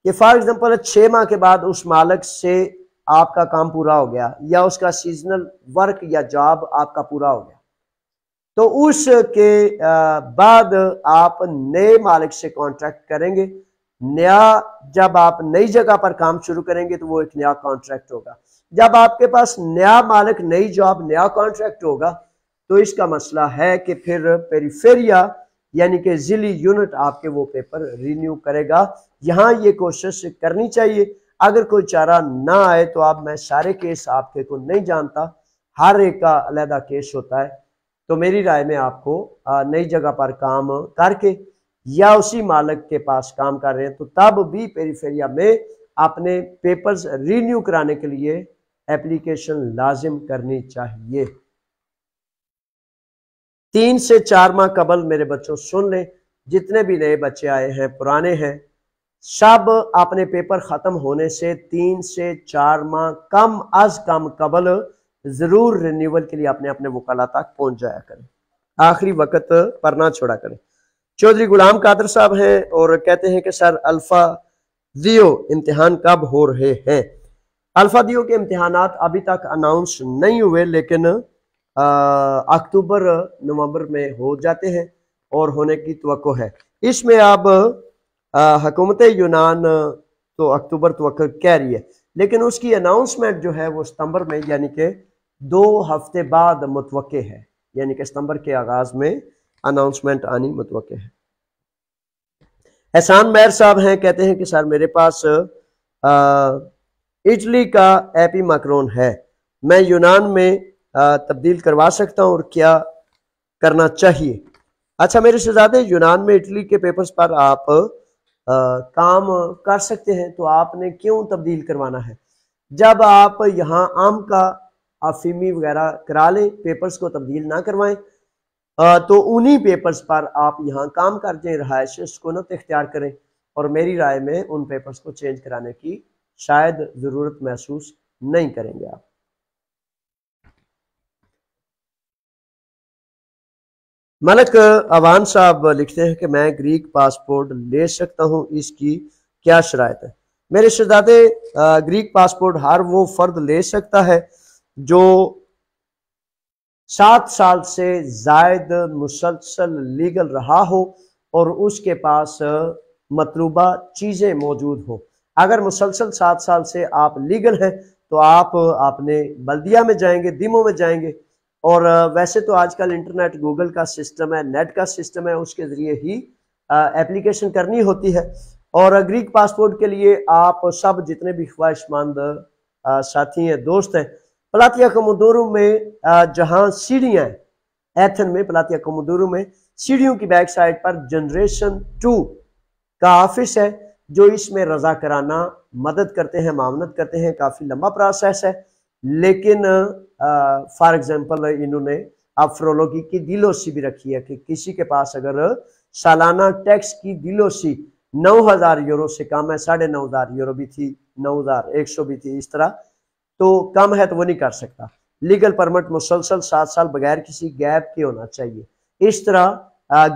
کہ فار ایگزامپل 6 ماہ کے بعد اس مالک سے آپ کا کام پورا ہو گیا یا اس کا سیزنل ورک یا جاب آپ کا پورا ہو گیا، تو اس کے بعد آپ نئے مالک سے کانٹریکٹ کریں گے، جب آپ نئی جگہ پر کام شروع کریں گے تو وہ ایک نیا کانٹریکٹ ہوگا۔ جب آپ کے پاس نیا مالک، نئی جاب، نیا کانٹریکٹ ہوگا تو اس کا مسئلہ ہے کہ پھر پیریفیریا یعنی کہ ضلعی یونٹ آپ کے وہ پیپر رینیو کرے گا۔ یہاں یہ کوشش کرنی چاہیے، اگر کوئی چارہ نہ آئے تو اب میں سارے کیس آپ کے کو نہیں جانتا، ہر ایک کا علیحدہ کیس ہوتا ہے، تو میری رائے میں آپ کو نئی جگہ پر کام کر کے یا اسی مالک کے پاس کام کر رہے ہیں تو تب بھی پیریفیریا میں اپنے پیپرز رینیو کرانے کے لیے اپلیکیشن لازم کرنی چاہیے۔ 3 سے 4 ماہ قبل میرے بچوں سن لیں، جتنے بھی نئے بچے آئے ہیں، پرانے ہیں، سب اپنے پیپر ختم ہونے سے 3 سے 4 ماہ کم از کم قبل ضرور رینیول کے لیے اپنے وکلاء تک پہنچ جایا کریں، آخری وقت پر نہ چھوڑا کریں۔ چودھری غلام قادر صاحب ہیں اور کہتے ہیں کہ سر الفا دیو امتحان کب ہو رہے ہیں؟ الفا دیو کے امتحانات ابھی تک اناؤنس نہیں ہوئے، لیکن اکتوبر نومبر میں ہو جاتے ہیں اور ہونے کی توقع ہے۔ اس میں اب حکومت یونان تو اکتوبر توقع کہہ رہی ہے، لیکن اس کی اناؤنسمنٹ جو ہے وہ ستمبر میں یعنی کہ 2 ہفتے بعد متوقع ہے، یعنی کہ ستمبر کے آغاز میں اناؤنسمنٹ آنی متوقع ہے۔ احسان مہر صاحب ہیں، کہتے ہیں کہ سر میرے پاس اٹلی کا ایپی مکرون ہے، میں یونان میں تبدیل کروا سکتا ہوں اور کیا کرنا چاہیے؟ اچھا میرے شہزادے، یونان میں اٹلی کے پیپرز پر آپ کام کر سکتے ہیں، تو آپ نے کیوں تبدیل کروانا ہے؟ جب آپ یہاں عام کا افیمی وغیرہ کرا لیں، پیپرز کو تبدیل نہ کروائیں، تو انہی پیپرز پر آپ یہاں کام کر جائیں، رہائش سکونت اختیار کریں، اور میری رائے میں ان پیپرز کو چینج کرانے کی شاید ضرورت محسوس نہیں کریں گے آپ۔ ملک اوان صاحب لکھتے ہیں کہ میں گریک پاسپورٹ لے سکتا ہوں، اس کی کیا شرائط ہے؟ میرے شہزادے، گریک پاسپورٹ ہر وہ فرد لے سکتا ہے جو 7 سال سے زائد مسلسل لیگل رہا ہو اور اس کے پاس مطلوبہ چیزیں موجود ہوں۔ اگر مسلسل 7 سال سے آپ لیگل ہیں تو آپ نے بلدیہ میں جائیں گے، دیمو میں جائیں گے، اور ویسے تو آج کل انٹرنیٹ گوگل کا سسٹم ہے، نیٹ کا سسٹم ہے، اس کے ذریعے ہی اپلیکیشن کرنی ہوتی ہے۔ اور گریک پاسپورٹ کے لیے آپ سب جتنے بھی خواہش مند ساتھی ہیں، دوست ہیں، پلاتیا کومودورو میں جہاں سیڑھیاں ہیں، ایتھن میں پلاتیا کومودورو میں سیڑھیوں کی بیک سائڈ پر جنریشن 2 کا آفس ہے، جو اس میں رضاکارانہ مدد کرتے ہیں، معاونت کرتے ہیں۔ کافی لمبا پروسیس ہے، لیکن فار ایگزامپل انہوں نے افرولوگی کی ڈیلوسی بھی رکھی ہے کہ کسی کے پاس اگر سالانہ ٹیکس کی ڈیلوسی 9,000 یورو سے کم ہے، 9,500 یورو بھی تھی، 9,100 بھی تھی، اس طرح تو کم ہے تو وہ نہیں کر سکتا۔ لیگل پرمٹ مسلسل 7 سال بغیر کسی گیپ کے ہونا چاہیے۔ اس طرح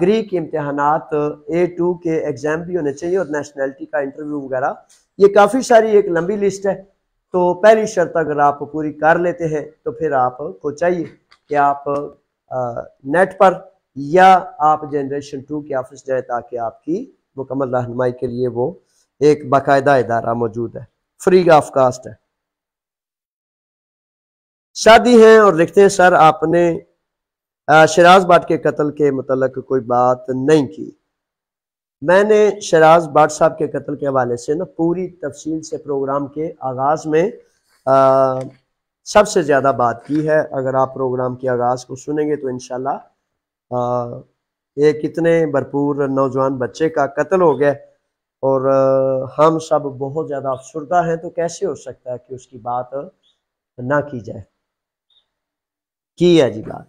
گریک امتحانات A2 کے ایگزام بھی ہونے چاہیے، اور نیشنلٹی کا انٹرویو وغیرہ، یہ کافی ساری ایک لمبی لسٹ ہے۔ تو پہلی شرط اگر آپ پوری کر لیتے ہیں تو پھر آپ کو چاہیے کہ آپ نیٹ پر یا آپ جنریشن 2 کے آفس جائیں، تاکہ آپ کی مکمل رہنمائی کے لیے وہ ایک باقاعدہ ادارہ موجود ہے، فری آف کاسٹ ہے۔ شادی ہیں اور لکھتے ہیں سر آپ نے شیراز بٹ کے قتل کے متعلق کوئی بات نہیں کی۔ میں نے شیراز بٹ صاحب کے قتل کے حوالے سے نا پوری تفصیل سے پروگرام کے آغاز میں سب سے زیادہ بات کی ہے۔ اگر آپ پروگرام کے آغاز کو سنیں گے تو انشاءاللہ ایک اتنے بھرپور نوجوان بچے کا قتل ہو گیا، اور ہم سب بہت زیادہ افسردہ ہیں، تو کیسے ہو سکتا ہے کہ اس کی بات نہ کی جائے؟ کی ہے جی بات۔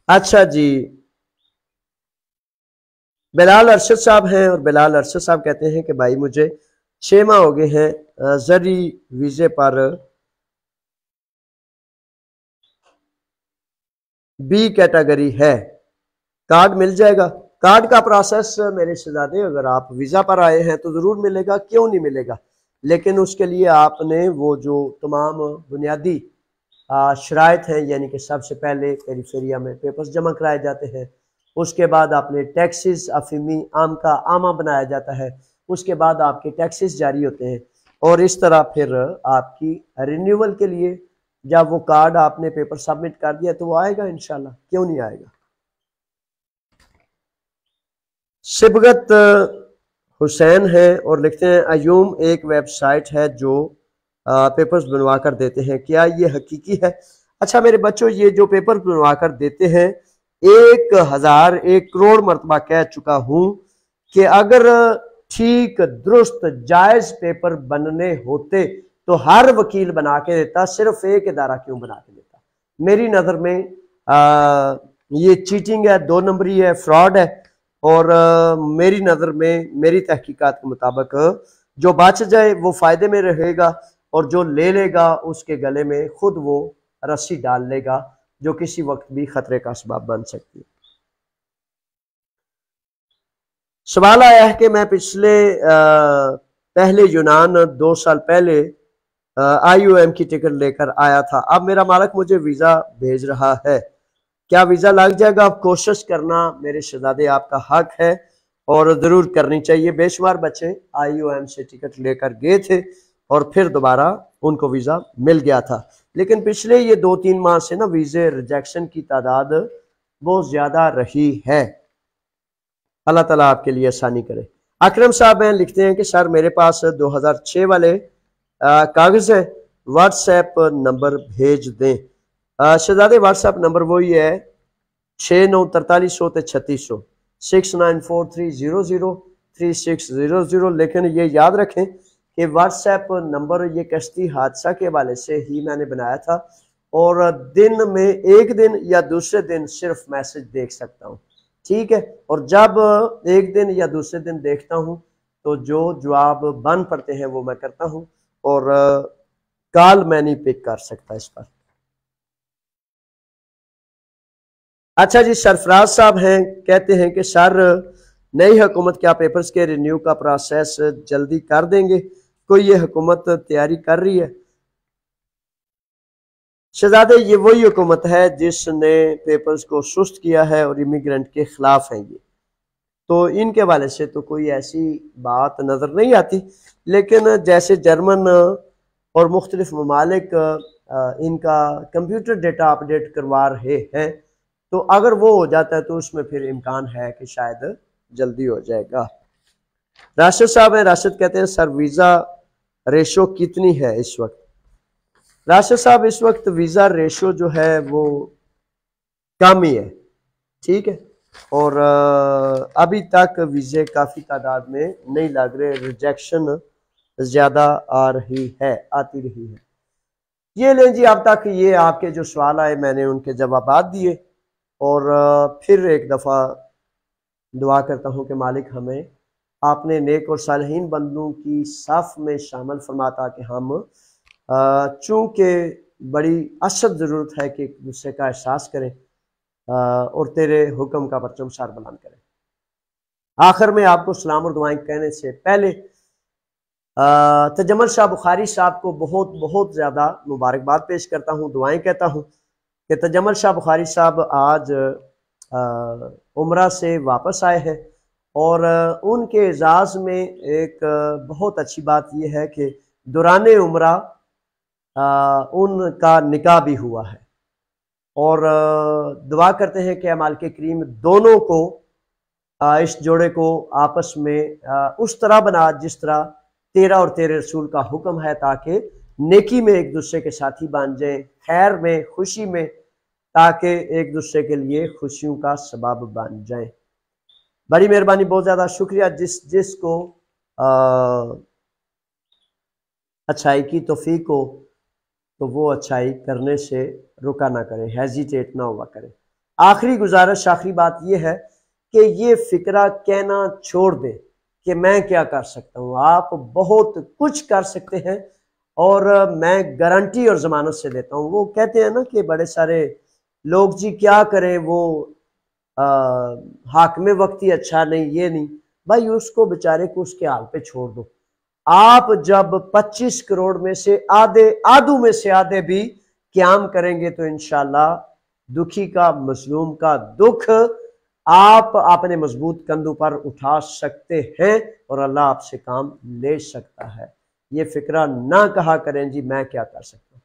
اچھا جی، بلال ارشد صاحب ہیں، اور بلال ارشد صاحب کہتے ہیں کہ بھائی مجھے 6 ماہ ہو گئے ہیں، زرعی ویزے پر بی کیٹیگری ہے، کارڈ مل جائے گا؟ کارڈ کا پروسیس میرے شہزادے اگر آپ ویزا پر آئے ہیں تو ضرور ملے گا، کیوں نہیں ملے گا؟ لیکن اس کے لیے آپ نے وہ جو تمام بنیادی شرائط ہیں، یعنی کہ سب سے پہلے پیریفیریا میں پیپرز جمع کرائے جاتے ہیں، اس کے بعد آپ نے ٹیکسز افیمی عام کا عامہ بنایا جاتا ہے، اس کے بعد آپ کے ٹیکسز جاری ہوتے ہیں، اور اس طرح پھر آپ کی رینیول کے لیے جب وہ کارڈ آپ نے پیپر سبمٹ کر دیا تو وہ آئے گا انشاءاللہ، کیوں نہیں آئے گا؟ سبغت حسین ہے اور لکھتے ہیں ایوم ایک ویب سائٹ ہے جو پیپرز بنوا کر دیتے ہیں، کیا یہ حقیقی ہے؟ اچھا میرے بچوں، یہ جو پیپر بنوا کر دیتے ہیں 1 کروڑ مرتبہ کہہ چکا ہوں کہ اگر ٹھیک درست جائز پیپر بننے ہوتے تو ہر وکیل بنا کے دیتا، صرف ایک ادارہ کیوں بنا کے دیتا؟ میری نظر میں یہ چیٹنگ ہے، 2 نمبری ہے، فراڈ ہے، اور میری نظر میں میری تحقیقات کے مطابق جو بچ جائے وہ فائدے میں رہے گا، اور جو لے لے گا اس کے گلے میں خود وہ رسی ڈال لے گا، جو کسی وقت بھی خطرے کا سبب بن سکتی ہے۔ سوال آیا ہے کہ میں پہلے یونان 2 سال پہلے IOM کی ٹکٹ لے کر آیا تھا، اب میرا مالک مجھے ویزا بھیج رہا ہے، کیا ویزا لگ جائے گا؟ آپ کوشش کرنا میرے شہزادے، آپ کا حق ہے اور ضرور کرنی چاہیے۔ بے شمار بچے IOM سے ٹکٹ لے کر گئے تھے اور پھر دوبارہ ان کو ویزا مل گیا تھا، لیکن پچھلے یہ 2-3 ماہ سے نا ویزے ریجیکشن کی تعداد بہت زیادہ رہی ہے۔ اللہ تعالیٰ آپ کے لیے آسانی کرے۔ اکرم صاحب ہیں، لکھتے ہیں کہ سر میرے پاس 2006 والے کاغذ ہیں، واٹس ایپ نمبر بھیج دیں۔ شہزادے واٹس ایپ نمبر وہی ہے 694300 6943003600، لیکن یہ یاد رکھیں کہ واٹس ایپ نمبر یہ کشتی حادثہ کے حوالے سے ہی میں نے بنایا تھا، اور دن میں ایک دن یا دوسرے دن صرف میسج دیکھ سکتا ہوں، ٹھیک ہے؟ اور جب ایک دن یا دوسرے دن دیکھتا ہوں تو جو جواب بن پڑتے ہیں وہ میں کرتا ہوں، اور کال میں نہیں پک کر سکتا اس پر۔ اچھا جی، سرفراز صاحب ہیں، کہتے ہیں کہ سر نئی حکومت کیا پیپرز کے رینیو کا پروسیس جلدی کر دیں گے؟ کوئی یہ حکومت تیاری کر رہی ہے؟ شہزادے یہ وہی حکومت ہے جس نے پیپرز کو سست کیا ہے اور امیگرنٹ کے خلاف ہیں یہ، تو ان کے حوالے سے تو کوئی ایسی بات نظر نہیں آتی، لیکن جیسے جرمن اور مختلف ممالک ان کا کمپیوٹر ڈیٹا اپڈیٹ کروا رہے ہیں، تو اگر وہ ہو جاتا ہے تو اس میں پھر امکان ہے کہ شاید جلدی ہو جائے گا۔ راشد صاحب ہیں، راشد کہتے ہیں سر ویزا ریشو کتنی ہے اس وقت؟ راشد صاحب اس وقت ویزا ریشو جو ہے وہ کم ہی ہے، ٹھیک ہے، اور ابھی تک ویزے کافی تعداد میں نہیں لگ رہے، ریجیکشن زیادہ آتی رہی ہے۔ یہ لیں جی، اب تک یہ آپ کے جو سوال آئے میں نے ان کے جوابات دیے، اور پھر ایک دفعہ دعا کرتا ہوں کہ مالک ہمیں آپ نے نیک اور صالحین بندوں کی صف میں شامل فرماتا کہ ہم چونکہ بڑی اشد ضرورت ہے کہ ایک دوسرے کا احساس کریں اور تیرے حکم کا پرچم سر بلند کریں۔ آخر میں آپ کو سلام اور دعائیں کہنے سے پہلے تجمل شاہ بخاری صاحب کو بہت بہت زیادہ مبارکباد پیش کرتا ہوں، دعائیں کہتا ہوں کہ تجمل شاہ بخاری صاحب آج عمرہ سے واپس آئے ہیں، اور ان کے اعزاز میں ایک بہت اچھی بات یہ ہے کہ دوران عمرہ ان کا نکاح بھی ہوا ہے، اور دعا کرتے ہیں کہ مالک کریم دونوں کو اس جوڑے کو آپس میں اس طرح بنا جس طرح تیرا اور تیرے رسول کا حکم ہے، تاکہ نیکی میں ایک دوسرے کے ساتھی بن جائیں، خیر میں، خوشی میں، تاکہ ایک دوسرے کے لیے خوشیوں کا سبب بن جائیں۔ بڑی مہربانی، بہت زیادہ شکریہ۔ جس کو اچھائی کی توفیق ہو تو وہ اچھائی کرنے سے رکا نہ کرے، ہیزیٹیٹ نہ ہوا کرے۔ آخری گزارش، آخری بات یہ ہے کہ یہ فکرہ کہنا چھوڑ دیں کہ میں کیا کر سکتا ہوں۔ آپ بہت کچھ کر سکتے ہیں، اور میں گارنٹی اور ضمانت سے دیتا ہوں۔ وہ کہتے ہیں نا کہ بڑے سارے لوگ جی کیا کریں، وہ حاکم وقتی اچھا نہیں، یہ نہیں، بھائی اس کو بیچارے کو اس کے حال پہ چھوڑ دو۔ آپ جب 25 کروڑ میں سے آدھوں میں سے آدھے بھی قیام کریں گے تو انشاءاللہ دکھی کا، مظلوم کا دکھ آپ اپنے مضبوط کندھوں پر اٹھا سکتے ہیں، اور اللہ آپ سے کام لے سکتا ہے۔ یہ فکرہ نہ کہا کریں جی میں کیا کر سکتا ہوں۔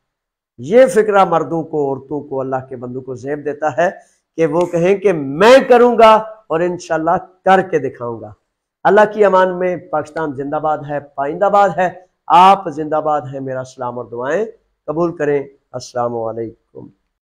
یہ فکرہ مردوں کو، عورتوں کو، اللہ کے بندوں کو زیب دیتا ہے کہ وہ کہیں کہ میں کروں گا اور انشاءاللہ کر کے دکھاؤں گا۔ اللہ کی امان میں پاکستان زندہ باد ہے، پائندہ باد ہے، آپ زندہ باد ہیں۔ میرا سلام اور دعائیں قبول کریں۔ السلام علیکم۔